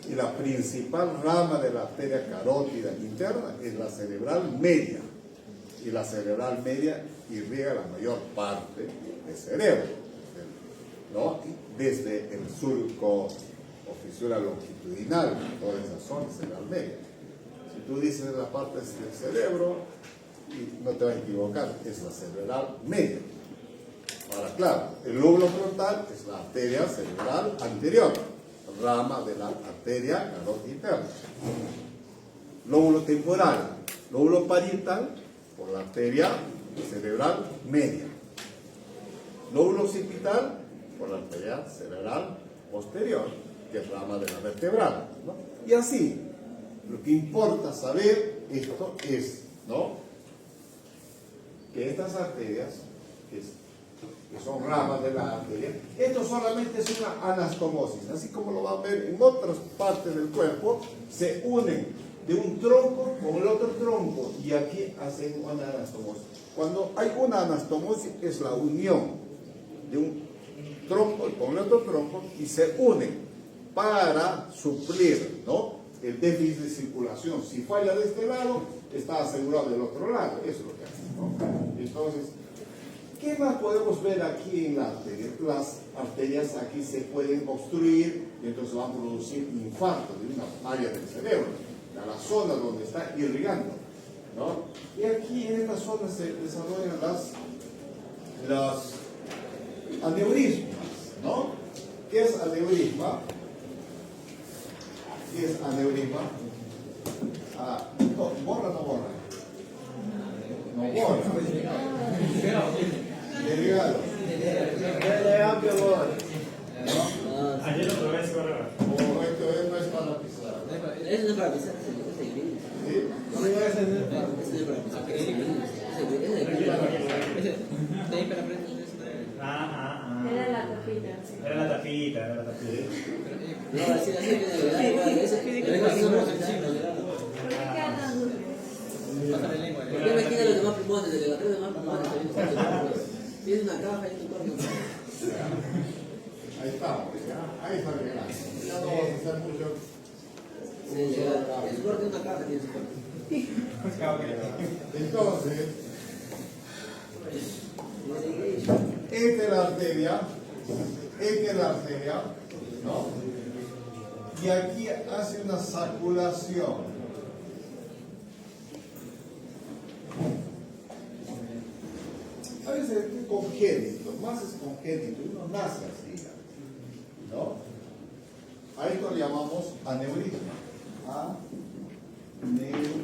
Y la principal rama de la arteria carótida interna es la cerebral media. Y la cerebral media irriga la mayor parte del cerebro, ¿no? Desde el surco o fisura longitudinal, toda esa zona cerebral media. Si tú dices la parte del cerebro, y no te vas a equivocar, es la cerebral media. Ahora, claro, el lóbulo frontal es la arteria cerebral anterior, rama de la arteria carótida interna. Lóbulo temporal, lóbulo parietal, por la arteria cerebral media. Lóbulo occipital, por la arteria cerebral posterior, que es rama de la vertebral, ¿no? Y así, lo que importa saber esto es, ¿no?, que estas arterias, que son ramas de la arteria, esto solamente es una anastomosis, así como lo van a ver en otras partes del cuerpo, se unen de un tronco con el otro tronco y aquí hacen una anastomosis. Cuando hay una anastomosis es la unión de un tronco con el otro tronco y se unen para suplir, ¿no?, el déficit de circulación. Si falla de este lado, está asegurado del otro lado. Eso es lo que hace, ¿no? Entonces, ¿qué más podemos ver aquí en la arteria? Las arterias aquí se pueden obstruir y entonces van a producir infarto de una área del cerebro, a la zona donde está irrigando, ¿no? Y aquí en esta zona se desarrollan las aneurismas, ¿no? ¿Qué es aneurisma? ¿Qué es aneurisma? No, borra o no borra. No borra. Delgado. Ayer lo probé, se borra. O esto no es para pisar. Eso no es para pisar, es de gris. ¿Sí? No, ese no es para pisar, es de gris. Es de gris. De ahí para frente. Era la tapita. Era la tapita, era la tapita. No, así viene de verdad, ese es así no ¿Por qué queda tan dulce? Pásame lengua. ¿Por qué me quitan los demás pulmones? De los tres demás pulmones. Tienes una caja ahí en tu cuerpo. Ahí estamos, ¿ya? Ahí está Delgado. No vamos a hacer mucho. En su cuerpo tiene una caja, tiene su cuerpo. Entonces, esta es la arteria, ¿no? Y aquí hace una circulación. A veces es congénito, más es congénito, uno nace así, ¿no? A esto le llamamos aneurisma. Aneurisma.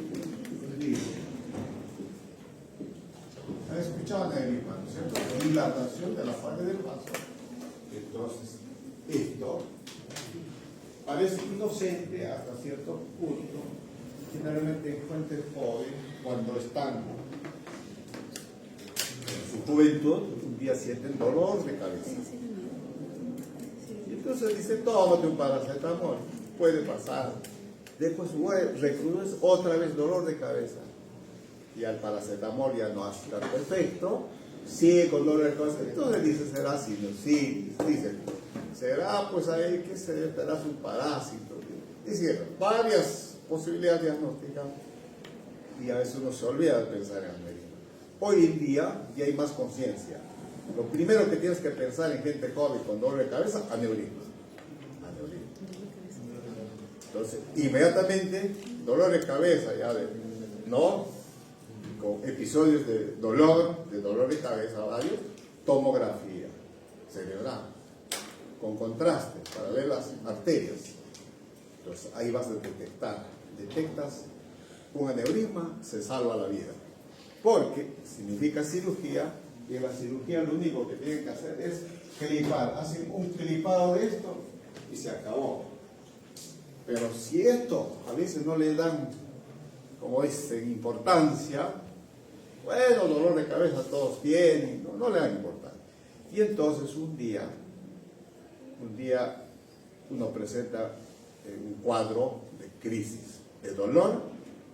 ¿Han escuchado aneurisma, no es cierto? Dilatación de la pared del vaso. Entonces, esto parece inocente hasta cierto punto, generalmente en fuentes jóvenes, cuando están en su juventud, un día sienten dolor de cabeza. Y entonces dice, tómate un paracetamol, puede pasar. Después recrudece otra vez dolor de cabeza. Y al paracetamol ya no hace tanto efecto, sigue con dolor de cabeza. Entonces dice, será sinusitis, dice, será pues ahí que se será un parásito. Dice, varias posibilidades diagnósticas y a veces uno se olvida de pensar en aneurisma. Hoy en día ya hay más conciencia. Lo primero que tienes que pensar en gente joven con dolor de cabeza, aneurisma. Entonces, inmediatamente, dolor de cabeza, ya ¿no? Con episodios de dolor de cabeza varios, tomografía cerebral, con contraste para ver las arterias. Entonces, ahí vas a detectar. Detectas un aneurisma, se salva la vida. Porque significa cirugía, y en la cirugía lo único que tienen que hacer es clipar. Hacen un clipado de esto y se acabó. Pero si esto a veces no le dan, como dicen, importancia, Bueno, dolor de cabeza todos tienen, no le va a importar. Y entonces un día uno presenta un cuadro de crisis, de dolor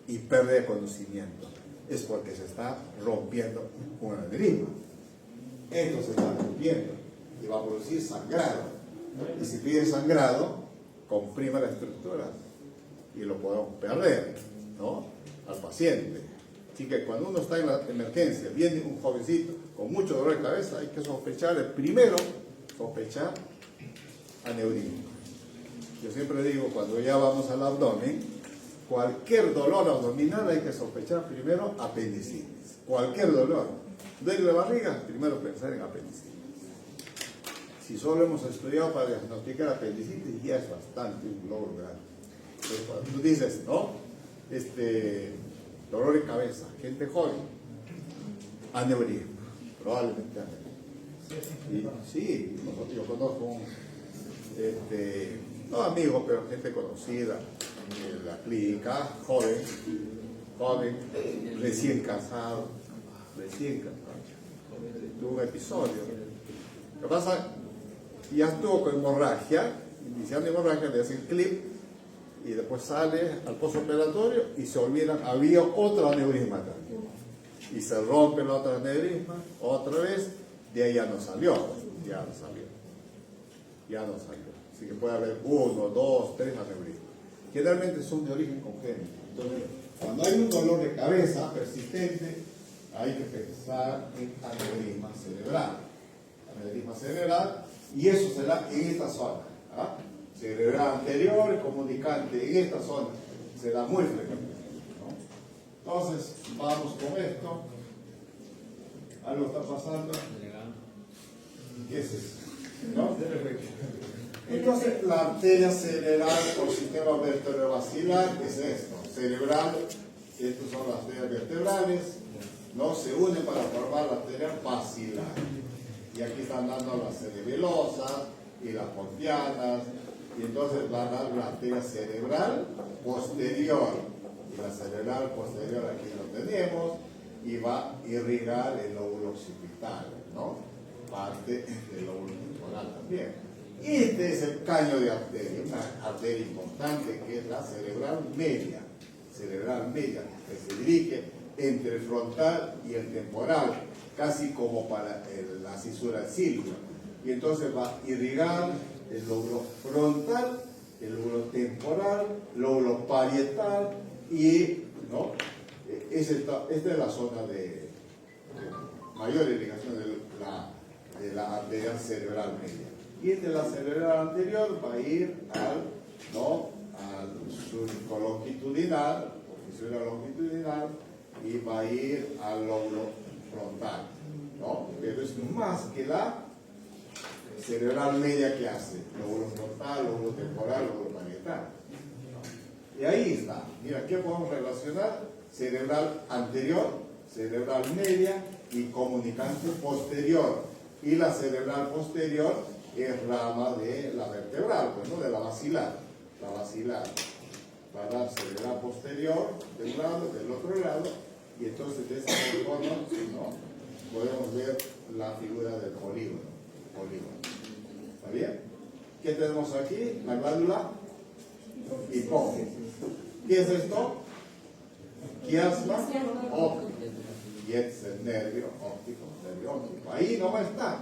y pérdida de conocimiento. Es porque se está rompiendo un aneurisma. Esto se está rompiendo y va a producir sangrado. Y si pide sangrado, comprime la estructura y lo podemos perder, ¿no?, al paciente. Así que cuando uno está en la emergencia, viene un jovencito con mucho dolor de cabeza, hay que sospechar, primero sospechar aneurisma. Yo siempre digo, cuando ya vamos al abdomen, cualquier dolor abdominal hay que sospechar primero apendicitis. Cualquier dolor. Duele la barriga, primero pensar en apendicitis. Si solo hemos estudiado para diagnosticar apendicitis, ya es bastante un logro grande. Pero cuando tú dices, ¿no?, dolor de cabeza, gente joven, aneurisma, probablemente aneurisma. Y sí, yo conozco un, no amigo, pero gente conocida en la clínica, joven, recién casado, tuvo un episodio. Lo que pasa, ya estuvo con hemorragia, iniciando hemorragia, le hacen clip, y después sale al postoperatorio y se olvidan, había otro aneurisma también. Y se rompe el otro aneurisma, otra vez, de ahí ya no salió. Así que puede haber 1, 2, 3 aneurismas. Generalmente son de origen congénito. Entonces, cuando hay un dolor de cabeza persistente, hay que pensar en aneurisma cerebral, y eso será en esta zona. ¿Ah? Cerebral anterior, comunicante en esta zona, se da muy frecuente, ¿no? Entonces, vamos con esto. Algo está pasando. ¿Qué es eso? ¿No? Entonces, la arteria cerebral o sistema vertebrovascular es esto. Cerebral, estas son las arterias vertebrales, ¿no? Se unen para formar la arteria basilar. Y aquí están dando las cerebelosas y las pontianas. Y entonces va a dar la arteria cerebral posterior. Y la cerebral posterior aquí lo tenemos. Y va a irrigar el lóbulo occipital, ¿no? Parte del lóbulo temporal también. Y este es el caño de arteria, una arteria importante que es la cerebral media, que se dirige entre el frontal y el temporal, casi como para la cisura del círculo. Y entonces va a irrigar el lóbulo frontal, el lóbulo temporal, el lóbulo parietal y, ¿no? Esta es la zona de mayor irrigación de la arteria cerebral media. Y de la cerebral anterior va a ir al surco longitudinal, o fisura longitudinal, y va a ir al lóbulo frontal, ¿no? Pero es más que la cerebral media que hace, lóbulo frontal, lóbulo temporal, lóbulo parietal. Y ahí está. Mira, ¿qué podemos relacionar? Cerebral anterior, cerebral media y comunicante posterior. Y la cerebral posterior es rama de la vertebral, pues, ¿no? De la basilar. La basilar va a dar cerebral posterior de un lado, del otro lado, y entonces de esa forma, ¿no?, podemos ver la figura del polígono. ¿Está bien? ¿Qué tenemos aquí? La glándula hipófisis. ¿Qué es esto? Quiasma óptico. Y es el nervio óptico, Ahí no va a estar,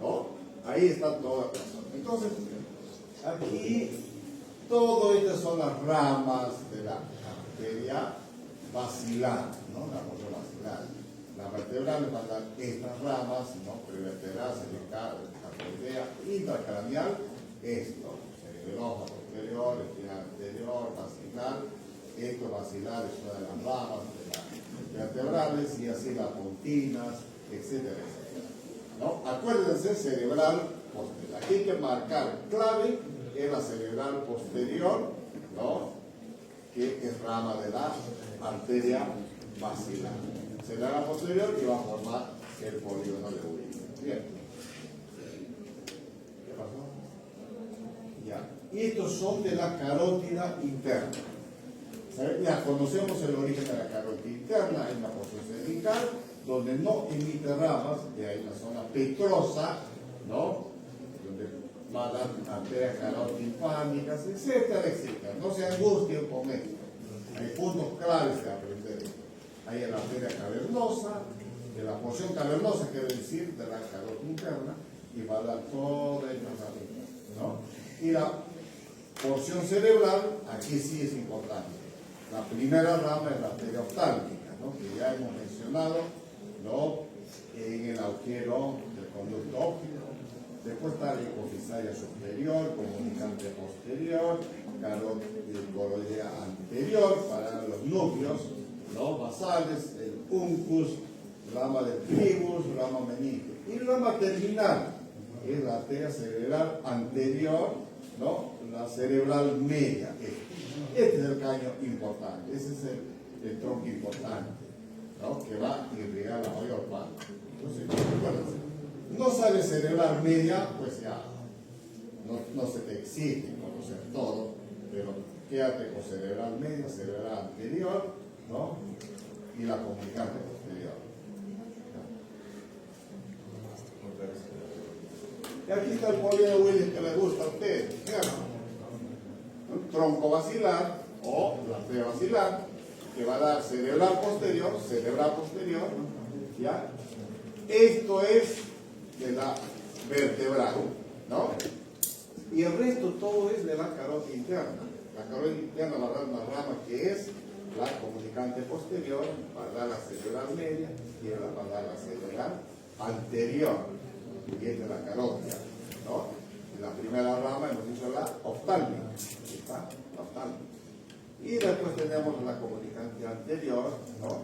¿no? Ahí está toda la zona. Entonces, aquí, todo estas son las ramas de la arteria basilar, ¿no? La arteria basilar. La vertebral le va a dar estas ramas, ¿no? Prevertebral, cervical, carpodea, intracraneal, esto, cerebelosa posterior, espinal anterior, basilar. Esto basilar es una de las ramas de las vertebrales, y así las pontinas, etcétera, etcétera, ¿no? Acuérdense, cerebral posterior. Aquí hay que marcar clave en la cerebral posterior, ¿no?, que es rama de la arteria basilar. Cerebral posterior, que va a formar el polígono de Willis. Bien. ¿Qué pasó? Ya. Y estos son de la carótida interna. Ya conocemos el origen de la carótida interna, en la porción cervical, donde no emite ramas, de ahí la zona petrosa, ¿no? Donde va a dar arterias carotimpánicas, etcétera, etcétera. No se angustien con esto. Hay puntos claves de aprender esto. Hay la arteria cavernosa, de la porción cavernosa, quiere decir, de la carota interna, y va a dar toda esta ramita, ¿no? Y la porción cerebral, aquí sí es importante. La primera rama es la arteria oftálmica, ¿no? Que ya hemos mencionado, ¿no? En el agujero del conducto óptico. Después está la hipofisaria superior, comunicante posterior, carotidoidea anterior para los núcleos, ¿no? Basales, el uncus, rama del tribus, rama meninge. Y rama terminal, que es la arteria cerebral anterior, ¿no? La cerebral media. Este es el caño importante, ese es el tronco importante, ¿no? Que va a irrigar la mayor parte. Entonces, acuérdense, no sale cerebral media, pues ya no se te exige conocer todo, pero quédate con cerebral media, cerebral anterior, ¿no? Y la comunicante posterior. Y aquí está el polio Willis que le gusta a usted. Un tronco basilar o la arteria basilar que va a dar cerebral posterior, ¿ya? Esto es de la vertebral, ¿no? Y el resto todo es de la carota interna. La carota interna va a dar una rama que es la comunicante posterior, va a dar la cerebral media y va a dar la cerebral anterior, y es de la carótida, ¿no? Y la primera rama hemos dicho la oftálmica, ¿está? La oftálmica. Y después tenemos la comunicante anterior, ¿no?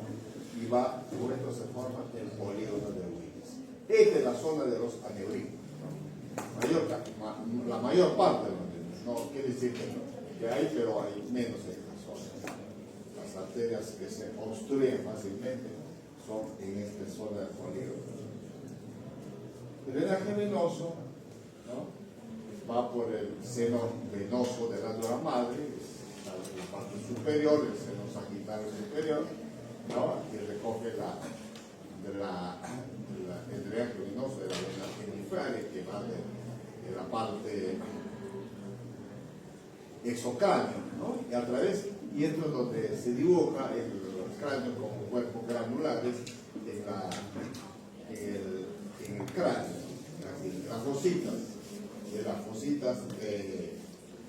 Y va, por esto se forma el polígono de Willis. Esta es la zona de los aneurismas, ¿no? La mayor parte de los aneurismas, no quiere decir que hay, pero hay menos en esta zona. Las arterias que se obstruyen fácilmente son en esta zona del polígono. El drenaje venoso, ¿no? Va por el seno venoso de la dura madre, la parte superior, el seno sagitario superior, ¿no? Y recoge el drenaje venoso de la vena genituralia, que va de la parte exocráneo, ¿no? Y a través, y esto es donde se dibuja el cráneo como cuerpos granulares en el cráneo, las fositas, de las fositas de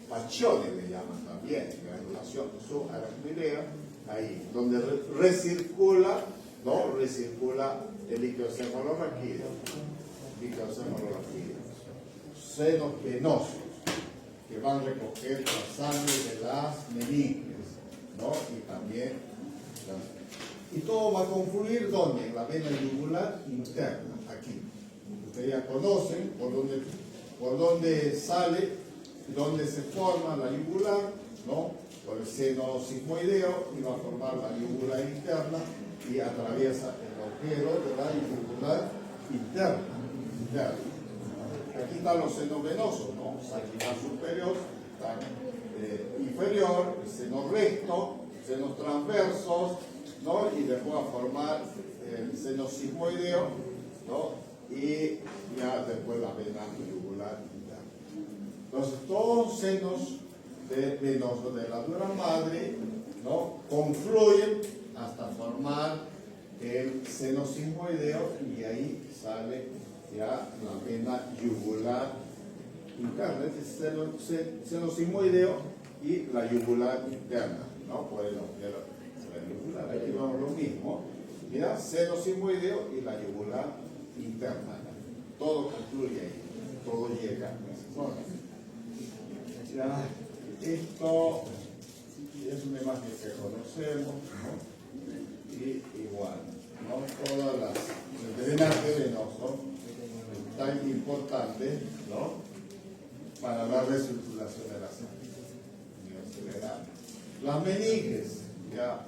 Paccione le llaman también, granulación subaracnoidea, ahí, donde recircula, ¿no? Recircula el líquido cefalorraquídeo, senos venosos, que van a recoger la sangre de las meninges, ¿no? Y también, y todo va a confluir ¿dónde? En la vena yugular interna, aquí. Ustedes ya conocen por dónde sale, dónde se forma la yugular, ¿no? Por el seno sigmoideo, y va a formar la yugular interna y atraviesa el agujero de la yugular interna. Aquí están los senos venosos, ¿no? Sagital superior, inferior, el seno recto, senos transversos, ¿no? Y después va a formar el seno sigmoideo, ¿no? Y ya después la vena yugular interna. Entonces, todos senos venosos de la dura madre, ¿no? Confluyen hasta formar el seno sigmoideo y ahí sale ya la vena yugular interna, este seno sigmoideo y la yugular interna, ¿no? Por el agujero de la yugular. Aquí vamos lo mismo, ya seno sigmoideo y la yugular interna. Todo concluye ahí, todo llega a esa zona. Ya, esto es una imagen que conocemos, ¿no? Y igual, ¿no? Todas las, el drenaje venoso tan importante, ¿no? Para la recirculación de la sangre. Las meninges, ya,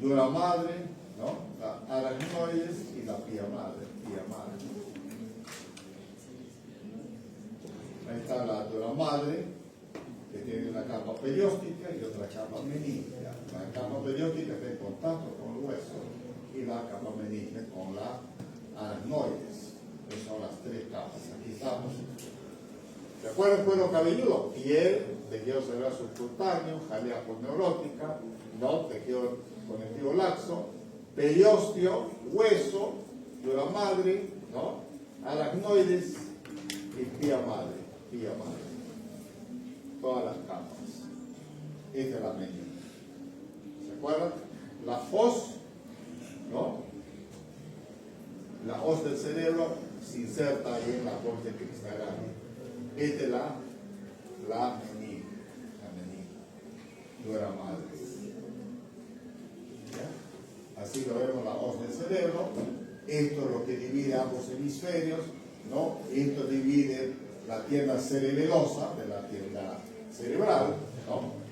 dura madre, ¿no? La aracnoides y la pía madre. Ahí está la dura madre, que tiene una capa perióstica y otra capa meningia. La capa perióstica está en contacto con el hueso y la capa meningia con la aracnoides, que son las tres capas. Aquí estamos. ¿Se acuerdan? Cuero cabelludo, piel, tejido cerebral subcutáneo, jalea neurótica, ¿no? Tejido conectivo laxo, periósteo, hueso, dura madre, ¿no? Aracnoides y pía madre, todas las capas. Esta es la médula. ¿Se acuerdan? La hoz, ¿no? La hoz del cerebro se inserta ahí en la corte pixagraria. Esta es la meninge, dura madre. ¿Ya? Así lo vemos la hoz del cerebro. Esto es lo que divide ambos hemisferios, ¿no? Esto divide la tienda cerebelosa de la tienda cerebral, ¿no?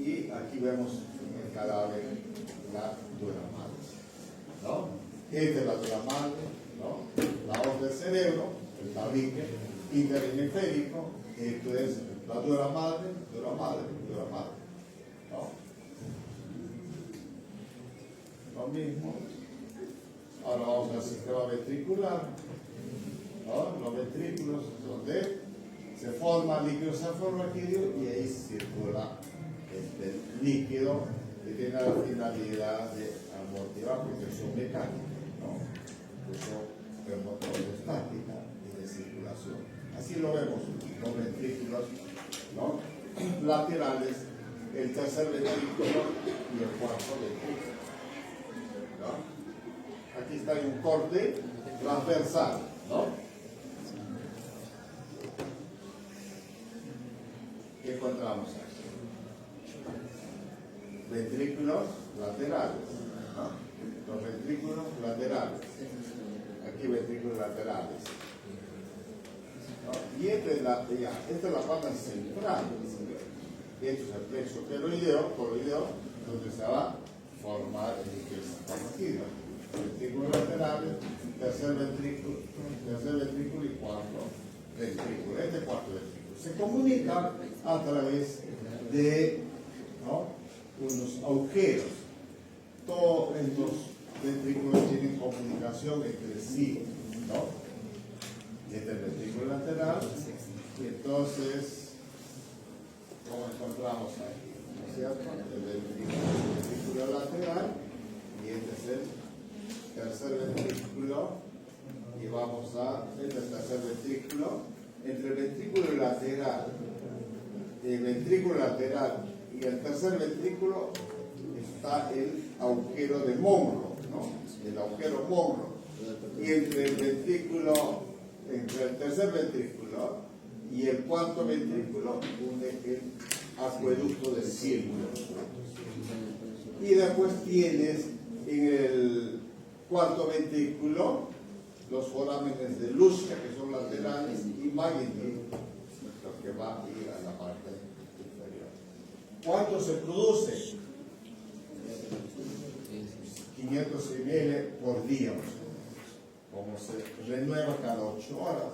Y aquí vemos en el cadáver la dura madre, ¿no? Esta es la dura madre, ¿no? La hoz del cerebro, el tabique interhemisférico. Esto es la dura madre, ¿no? Lo mismo. Ahora vamos al sistema ventricular, ¿no? Los ventrículos donde se forma líquido cefalorraquídeo y ahí circula este líquido que tiene la finalidad de amortiguar protección mecánica, ¿no? Protección estática y de circulación. Así lo vemos, los ventrículos, ¿no? Laterales, el tercer ventrículo y el cuarto ventrículo, ¿no? Aquí está un corte transversal, ¿no? ¿Qué encontramos aquí? Ventrículos laterales, ¿no? Los ventrículos laterales. Aquí ventrículos laterales. ¿No? Y esta es la banda central. Esto es el plexo coroideo, donde se va a formar el líquido cefalorraquídeo. Ventrículos laterales, tercer ventrículo y cuarto ventrículo. Este cuarto ventrículo se comunica a través de, ¿no? Unos agujeros. Todos estos ventrículos tienen comunicación entre sí, ¿no? Este es el ventrículo lateral, y entonces, ¿cómo encontramos aquí? ¿No es cierto? El ventrículo lateral, y este es el tercer ventrículo, y vamos a este es el tercer ventrículo. Entre el ventrículo lateral y el tercer ventrículo está el agujero de Monro, ¿no? El agujero Monro. Y entre el tercer ventrículo y el cuarto ventrículo une el acueducto del círculo. Y después tienes en el cuarto ventrículo los forámenes de Luschka, que son laterales, y Magendie, lo que va a ir a la parte inferior. ¿Cuánto se produce? 500 ml por día. Como se renueva cada 8 horas,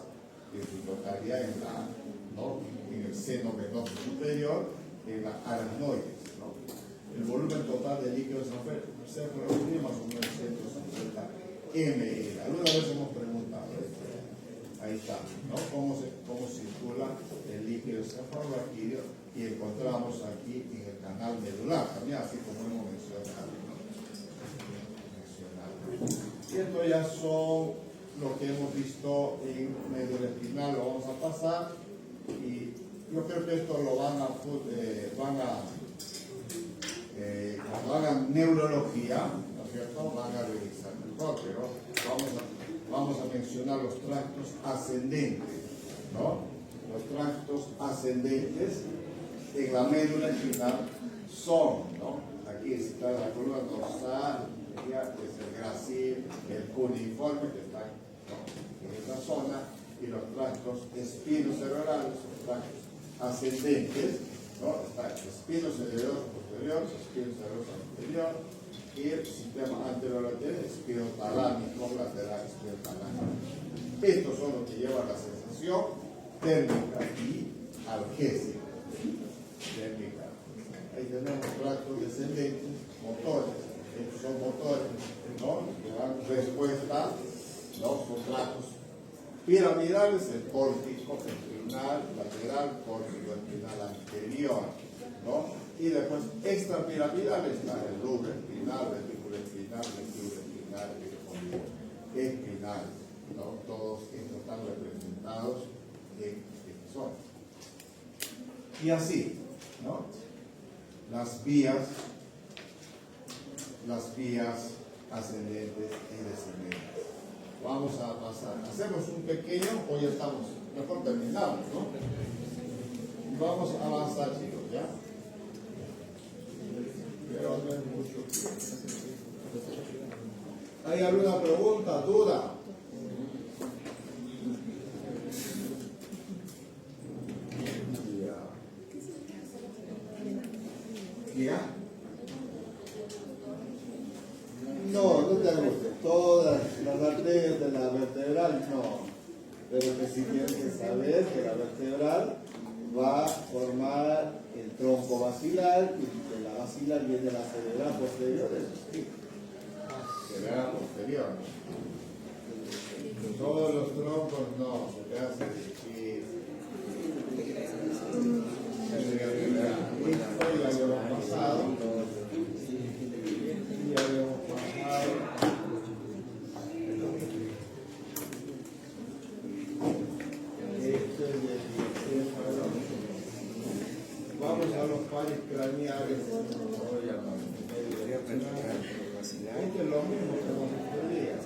en su totalidad en el seno venoso superior, en la aracnoides, ¿no? El volumen total de líquido cefalorraquídeo más o menos 150 ml. Alguna vez hemos preguntado esto. Ahí está, ¿no? Cómo circula el líquido cefalorraquídeo, y encontramos aquí en el canal medular, también así como hemos mencionado, ¿no? Y esto ya son lo que hemos visto en médula espinal. Lo vamos a pasar, y yo creo que esto lo cuando hagan neurología, ¿no es cierto?, van a revisar mejor, pero vamos a mencionar los tractos ascendentes, ¿no? Los tractos ascendentes en la médula espinal son, ¿no? Aquí está la columna dorsal, ya es el gracil, el cuneiforme que está, ¿no?, en esta zona, y los tractos espinocerebrales, los tractos ascendentes, ¿no? Está el espino cerebroso posterior, el espino cerebroso anterior, y el sistema anterolateral, espino talámico, lateral, espino talámico. Estos son los que llevan la sensación térmica y algésica. Térmica. Ahí tenemos tractos descendentes, motores. Estos son motores, ¿no?, que van respuesta, ¿no? Son trazos piramidales, el córtico espinal lateral, córtico espinal anterior, ¿no? Y después extrapiramidal está el rubro espinal, vesículo espinal, vesículo espinal, espinal, ¿no? Todos estos están representados en esta zona. Y así, ¿no? Las vías ascendentes y descendentes. Vamos a pasar, hacemos un pequeño, o ya estamos, mejor terminamos, ¿no? Y vamos a avanzar, chicos, ¿ya? Pero no es mucho tiempo. ¿Hay alguna pregunta, duda? ¿Ya? No, no te angusties. Todas las arterias de la vertebral, no. Pero que sí tienes que saber que la vertebral va a formar el tronco basilar y de la basilar viene la cerebral posterior, eso sí. Cerebral posterior. Todos los troncos no, se te hace difícil. Hoy la habíamos pasado. Ya habíamos pasado. Vamos a los pares craneales. Esto es lo mismo que hemos estudiado.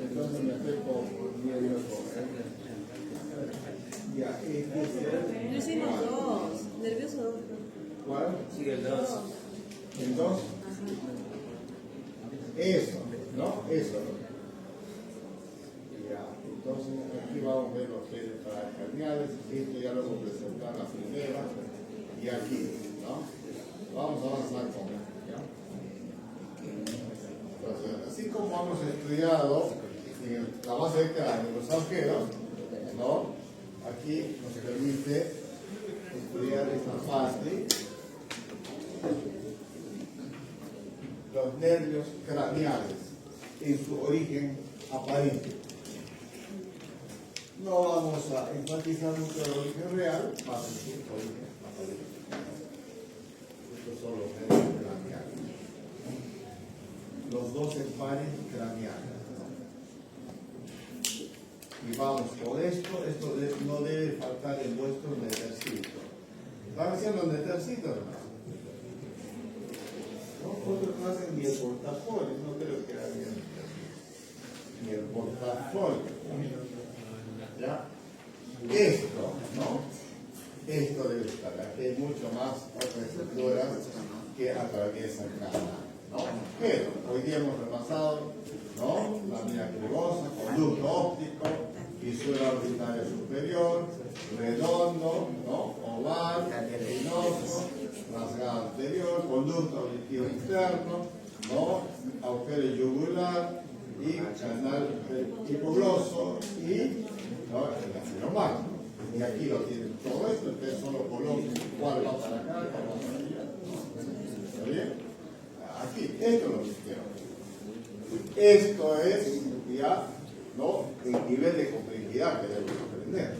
Entonces me estoy confundiendo con ya, No hicimos dos. Nervioso. ¿cuál? Sigue el 2. El 2. Eso, ¿no? Eso. Ya, entonces aquí vamos a ver los genes paracraniales. Esto ya lo hemos presentado en la primera. Y aquí, ¿no? Vamos a avanzar con esto, ¿ya? Entonces, así como hemos estudiado en la base de cráneo, los agujeros, ¿no? Aquí nos permite estudiar esta parte, los nervios craneales en su origen aparente. No vamos a enfatizar mucho el origen real, más en su origen aparente. Estos son los nervios craneales. Los 12 pares craneales. Y vamos con esto no debe faltar en vuestro metercito. ¿Están haciendo el metercito, hermano? No, otros no hacen ni el portafolio, no creo que hagan ni el portafolio. ¿Ya? Esto, ¿no? Esto debe estar, aquí hay mucho más otras estructuras que atraviesan cada, ¿no? Pero hoy día hemos repasado, ¿no? La vía cribosa, conducto óptico, fisura orbitaria superior, redondo, ¿no? Oval, espinoso, rasgado anterior, conducto auditivo interno, ¿no? Agujero yugular y canal hipogloso y, ¿no? El acidomagno. Y aquí lo tienen todo esto, ustedes solo coloquen cuál va para acá, cuál va para allá. ¿Está bien? Aquí, esto es lo que quiero. Esto es ya, ¿no? El nivel de complejidad que debemos aprender.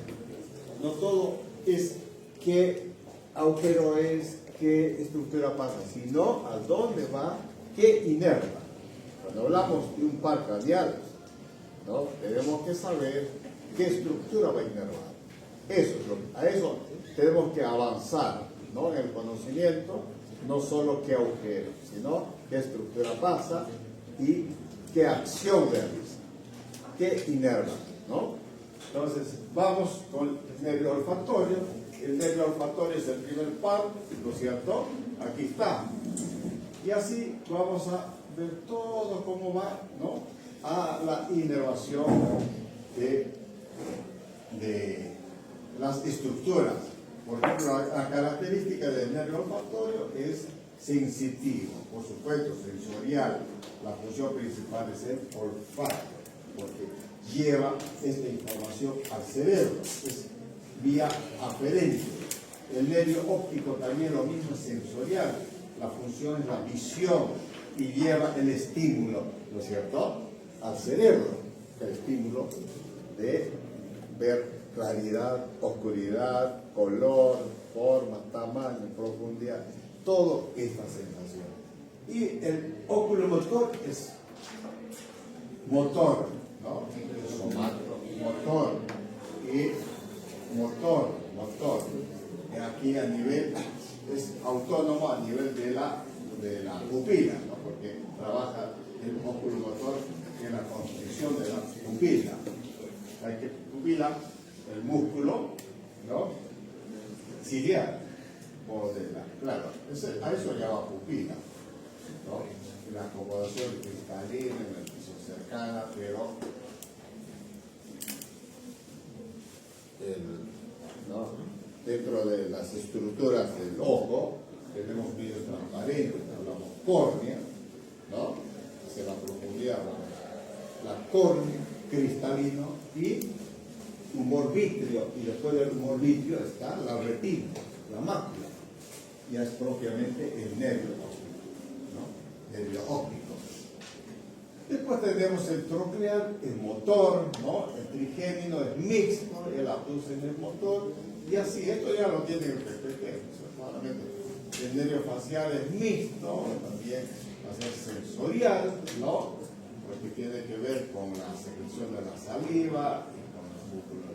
No todo es qué agujero es, qué estructura pasa, sino a dónde va, qué inerva. Cuando hablamos de un par craneal, ¿no? Tenemos que saber qué estructura va a inervar. Eso es a eso tenemos que avanzar, ¿no? En el conocimiento, no solo qué agujero, sino qué estructura pasa y qué acción realiza, qué inerva, ¿no? Entonces, vamos con el nervio olfatorio. El nervio olfatorio es el primer par, ¿no es cierto? Aquí está. Y así vamos a ver todo cómo va, ¿no? A la inervación de las estructuras. Por ejemplo, la característica del nervio olfatorio es sensitivo, por supuesto, sensorial. La función principal es el olfato, porque lleva esta información al cerebro, es vía aferente. El nervio óptico también lo mismo, es sensorial. La función es la visión y lleva el estímulo, ¿no es cierto?, al cerebro, el estímulo de ver claridad, oscuridad, color, forma, tamaño, profundidad, todo esta sensación. Y el oculomotor es motor, ¿no? Motor y motor. Y aquí a nivel, es autónomo a nivel de la pupila, ¿no? Porque trabaja el oculomotor en la construcción de la pupila. Hay que pupila, el músculo, ¿no?, ciliar, o de la, claro, a eso llama pupila, ¿no? La acomodación cristalina en la visión cercana, pero ¿no?, dentro de las estructuras del ojo tenemos vidrios transparentes, hablamos córnea, ¿no?, hacia la profundidad, la córnea, cristalino y humor vítreo, y después del humor vítreo está la retina, la mácula, ya es propiamente el nervio óptico, ¿no?, nervio óptico. Después tenemos el troclear, el motor, ¿no?, el trigémino es mixto, el abduce en el motor, y así, esto ya lo tienen el PPT, claramente. El nervio facial es mixto, también va a ser sensorial, ¿no?, porque tiene que ver con la secreción de la saliva y con los músculos.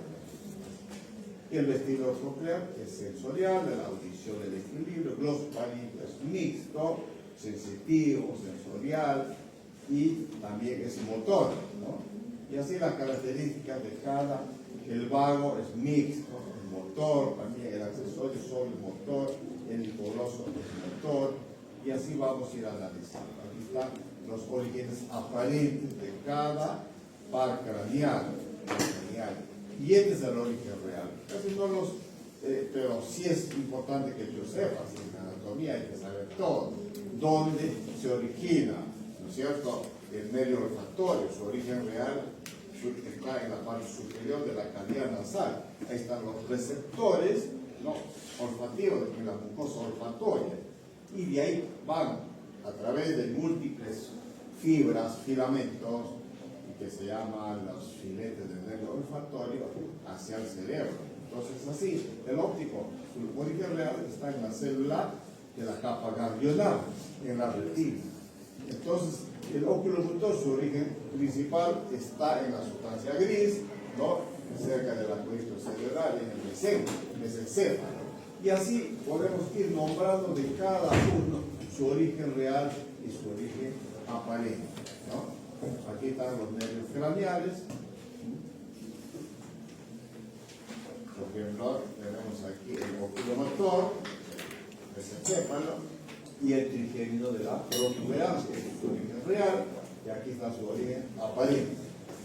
Y el vestido troclear es sensorial, de la audición, el equilibrio, glosofaríngeo es mixto, sensitivo, sensorial, y también es motor, ¿no? Y así las características de cada, el vago es mixto, el motor, también el accesorio solo el motor, el hipogloso es motor, y así vamos a ir analizando. Aquí están los orígenes aparentes de cada par craneal, y este es el origen real. Casi no los, pero sí es importante que tú sepas, en anatomía hay que saber todo, dónde se origina, ¿no es cierto?, el nervio olfatorio, su origen real está en la parte superior de la cavidad nasal. Ahí están los receptores, ¿no?, olfativos en la mucosa olfatoria, y de ahí van a través de múltiples fibras, filamentos, que se llaman los filetes del nervio olfatorio, hacia el cerebro. Entonces así, el óptico, su origen real está en la célula de la capa ganglionar, en la retina. Entonces, el oculomotor, su origen principal está en la sustancia gris, ¿no?, cerca del acueducto cerebral, en el mesencéfalo. Y así podemos ir nombrando de cada uno su origen real y su origen aparente, ¿no? Aquí están los nervios craneales. Por ejemplo, tenemos aquí el oculomotor, el mesencéfalo, y el trigémino de la protuberancia, que es su origen real, y aquí está su origen aparente,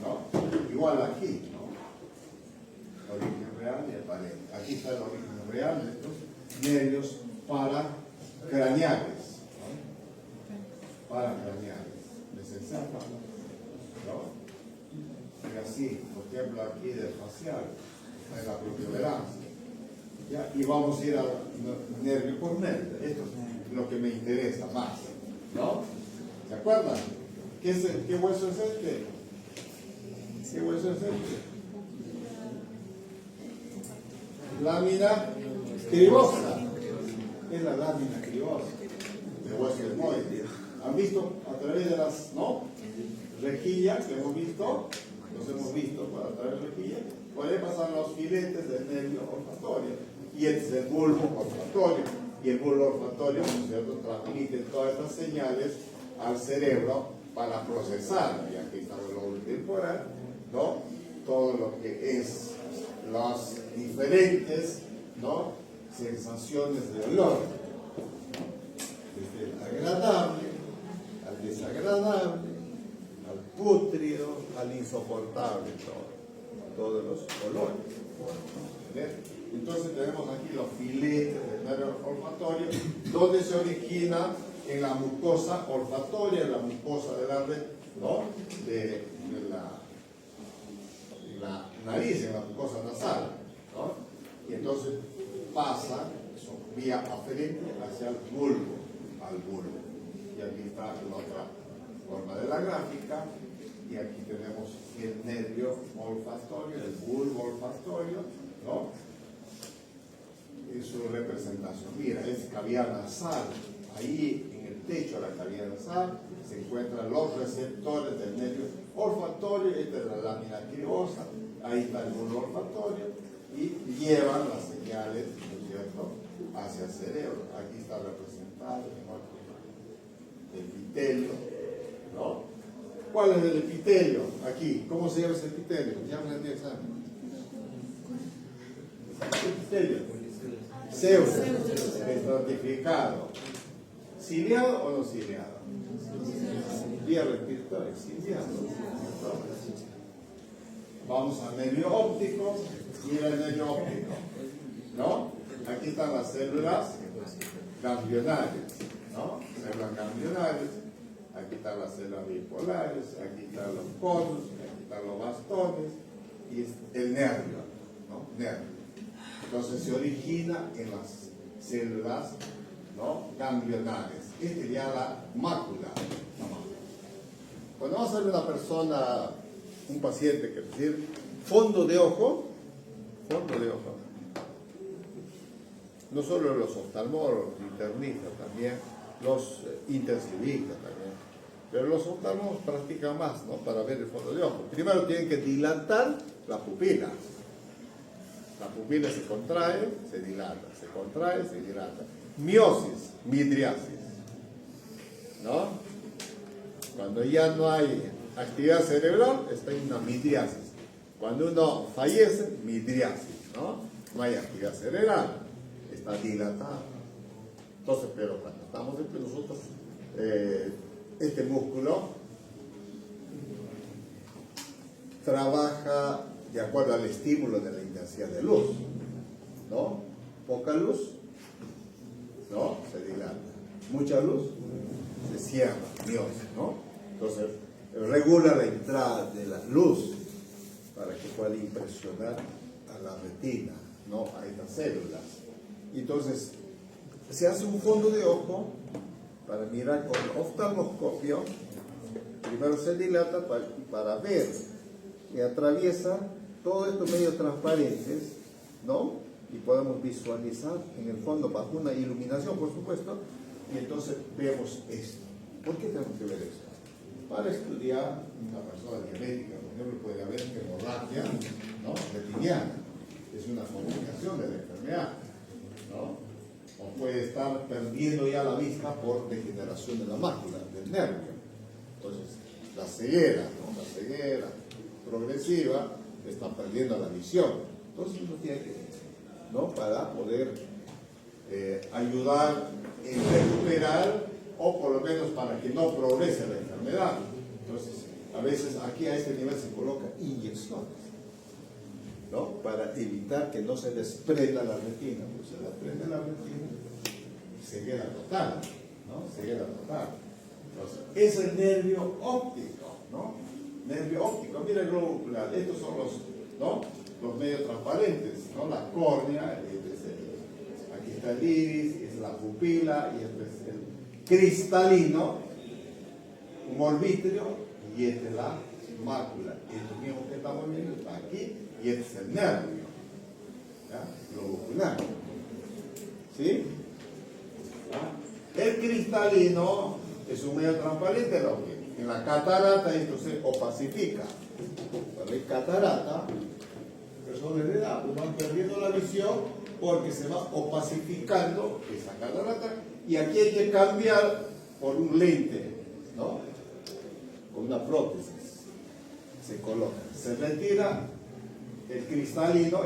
¿no? Igual aquí, ¿no?, origen real y aparente. Aquí está el origen real de estos nervios paracraneales, ¿no?, paracraneales, mesencéfalo, ¿no? Y así, por ejemplo, aquí del facial, está en la protuberancia. ¿Ya? Y vamos a ir al nervio por nervio. Esto es lo que me interesa más, ¿no? ¿Se acuerdan? ¿Qué hueso es este? ¿Qué hueso es este? Lámina cribosa. Es la lámina cribosa de hueso etmoide. ¿Han visto a través de las, no?, rejillas que hemos visto? Los hemos visto a través de rejillas. Por ahí pasan los filetes del nervio olfatorio. Y este es el bulbo olfatorio. Y el bulbo olfatorio, ¿no es cierto?, transmite todas estas señales al cerebro para procesar. Y aquí está el lóbulo temporal, ¿no?, todo lo que es las diferentes, ¿no?, sensaciones de olor. Desde el agradable al desagradable, al pútrido, al insoportable, todos los olores. ¿Ven? Entonces tenemos aquí los filetes del nervio olfatorio, donde se origina en la mucosa olfatoria, en la mucosa de la red, ¿no?, de la nariz, en la mucosa nasal, ¿no? Y entonces pasa vía aferente hacia el bulbo, al bulbo. y aquí está la otra forma de la gráfica, y aquí tenemos el nervio olfatorio, el bulbo olfatorio, ¿no? En su representación. Mira, es cavidad nasal. Ahí en el techo de la cavidad nasal se encuentran los receptores del nervio olfatorio. Esta es la lámina quiriosa. Ahí está el bulbo olfatorio y llevan las señales, ¿no es cierto?, hacia el cerebro. Aquí está representado el epitelio, ¿no? ¿Cuál es el epitelio? Aquí, ¿cómo se llama ese epitelio? Ya me lo examen. Epitelio. Pseudo, estratificado. ¿Ciliado o no ciliado? Vía respiratoria, ciliado. Vamos al nervio óptico. Mira el nervio óptico, ¿no? Aquí están las células ganglionares, ¿no? Células ganglionares. Aquí están las células bipolares, aquí están los conos, aquí están los bastones y el nervio, ¿no? Nervio. Entonces se origina en las células, ¿no?, ganglionares. Esta sería la mácula. Cuando vamos a ver una persona, un paciente, que decir fondo de ojo, no solo los oftalmólogos, los internistas, también los intensivistas también, pero los oftalmólogos practican más, ¿no?, para ver el fondo de ojo. Primero tienen que dilatar la pupila. La pupila se contrae, se dilata, se contrae, se dilata. Miosis, midriasis, ¿no? Cuando ya no hay actividad cerebral, está en una midriasis. Cuando uno fallece, midriasis, ¿no? No hay actividad cerebral, está dilatado. Entonces, pero cuando estamos entre nosotros, este músculo trabaja de acuerdo al estímulo de la intensidad de luz, ¿no? Poca luz, ¿no?, se dilata. Mucha luz, se cierra, miosis, ¿no? Entonces, regula la entrada de la luz para que pueda impresionar a la retina, ¿no?, a estas células. Y entonces, se hace un fondo de ojo para mirar con oftalmoscopio. Primero se dilata para ver que atraviesa todos estos medios transparentes, ¿no? Y podemos visualizar en el fondo bajo una iluminación, por supuesto, y entonces vemos esto. ¿Por qué tenemos que ver esto? Para estudiar una persona diabética, por ejemplo, puede haber hemorragia, ¿no?, retiniana. Es una complicación de la enfermedad, ¿no? O puede estar perdiendo ya la vista por degeneración de la mácula, del nervio. Entonces, la ceguera, ¿no?, la ceguera progresiva, está perdiendo la visión. Entonces uno tiene que, ¿no?, para poder ayudar en recuperar, o por lo menos para que no progrese la enfermedad. Entonces, a veces aquí a este nivel se colocan inyecciones, ¿no?, para evitar que no se desprenda la retina. Pues se desprende la retina, ceguera total, ¿no?, ceguera total. Entonces, es el nervio óptico, ¿no? Nervio óptico, mira el globo ocular, estos son los, ¿no?, los medios transparentes, ¿no?, la córnea, aquí está el iris, es la pupila, y este es el cristalino, un orbitrio, y este es la mácula. Esto mismo que estamos viendo está aquí, y este es el nervio, ¿ya?, globo ocular, ¿sí? ¿Ya? El cristalino es un medio transparente, ¿no? En la catarata esto se opacifica. Cuando hay catarata, personas de edad van perdiendo la visión porque se va opacificando esa catarata, y aquí hay que cambiar por un lente, ¿no?, con una prótesis. Se coloca, se retira el cristalino,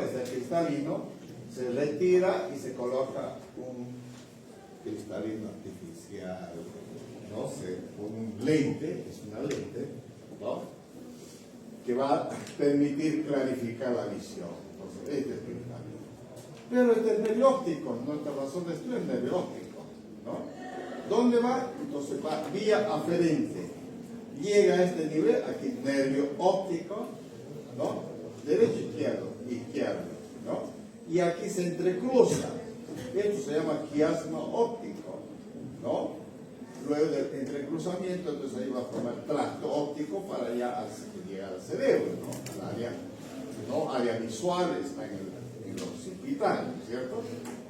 se retira y se coloca un cristalino artificial, ¿no? Se pone un lente, es una lente, ¿no?, que va a permitir clarificar la visión. Entonces, este es el cristalino. Pero este es el nervio óptico, nuestra razón de estudio es el nervio óptico, ¿no? ¿Dónde va? Entonces va vía aferente. Llega a este nivel, aquí nervio óptico, ¿no?, derecho, izquierdo, ¿no? Y aquí se entrecruza. Esto se llama quiasma óptico, ¿no? luego del entrecruzamiento, entonces ahí va a formar tracto óptico para ya llegar al cerebro, ¿no? Al área, ¿no? Área visual está en los hospitales, ¿cierto?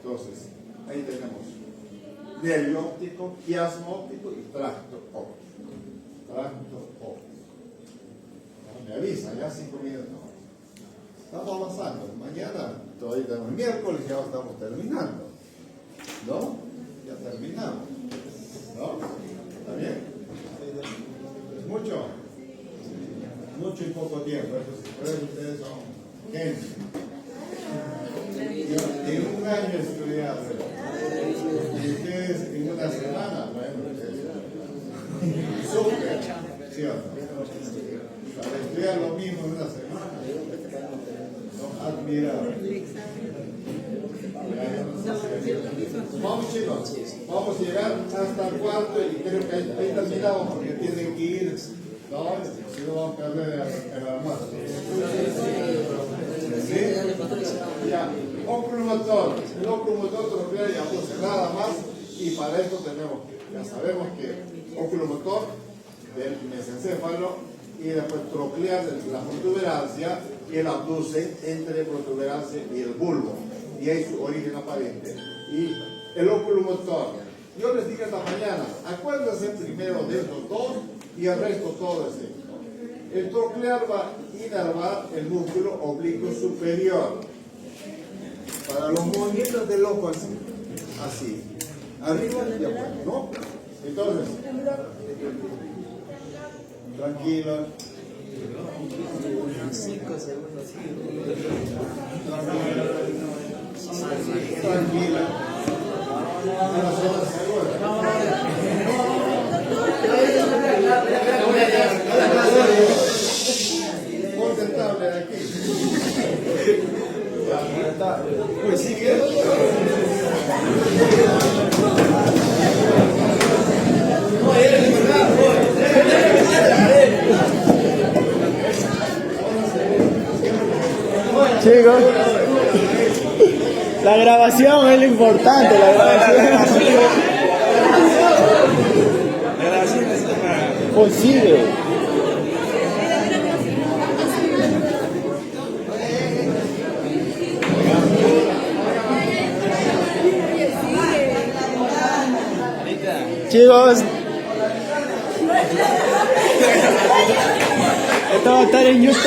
Entonces, ahí tenemos nervio óptico, quiasma óptico y tracto óptico. Tracto óptico. ¿No? Me avisa, ya 5 minutos. Estamos avanzando. Mañana, todavía tenemos el miércoles, ya estamos terminando. ¿No? Ya terminamos. ¿No? ¿Está bien? ¿Es mucho? Mucho y poco tiempo. Por eso ustedes son gente. Yo en un año he estudiado. Y ustedes en una semana, bueno, súper. ¿Sí o no? Para estudiar lo mismo en una semana. Son admirables. Vamos, chicos, vamos a llegar hasta el cuarto y creo que ahí terminamos porque tienen que ir, ¿no? Si no vamos a perder el almuerzo. ¿Sí? Ya, oculomotor. El oculomotor troclear ya puse nada más y para esto tenemos, ya sabemos que oculomotor del mesencéfalo y después troclear de la protuberancia y el abducen entre protuberancia y el bulbo. Y hay su origen aparente. Y el oculomotor. Yo les dije esta mañana, acuérdense primero de estos dos y el resto todo es esto. El troclear va a inervar el músculo oblicuo superior. Para los movimientos del ojo así. Así. Arriba y abajo, ¿no? Entonces, tranquilo. 5 segundos. Tranquila. Una sola segura. Ponte el tablet aquí. Pues sigue. Chicos, la grabación es lo importante, la grabación. Consigue. Chicos, esto va a estar en YouTube.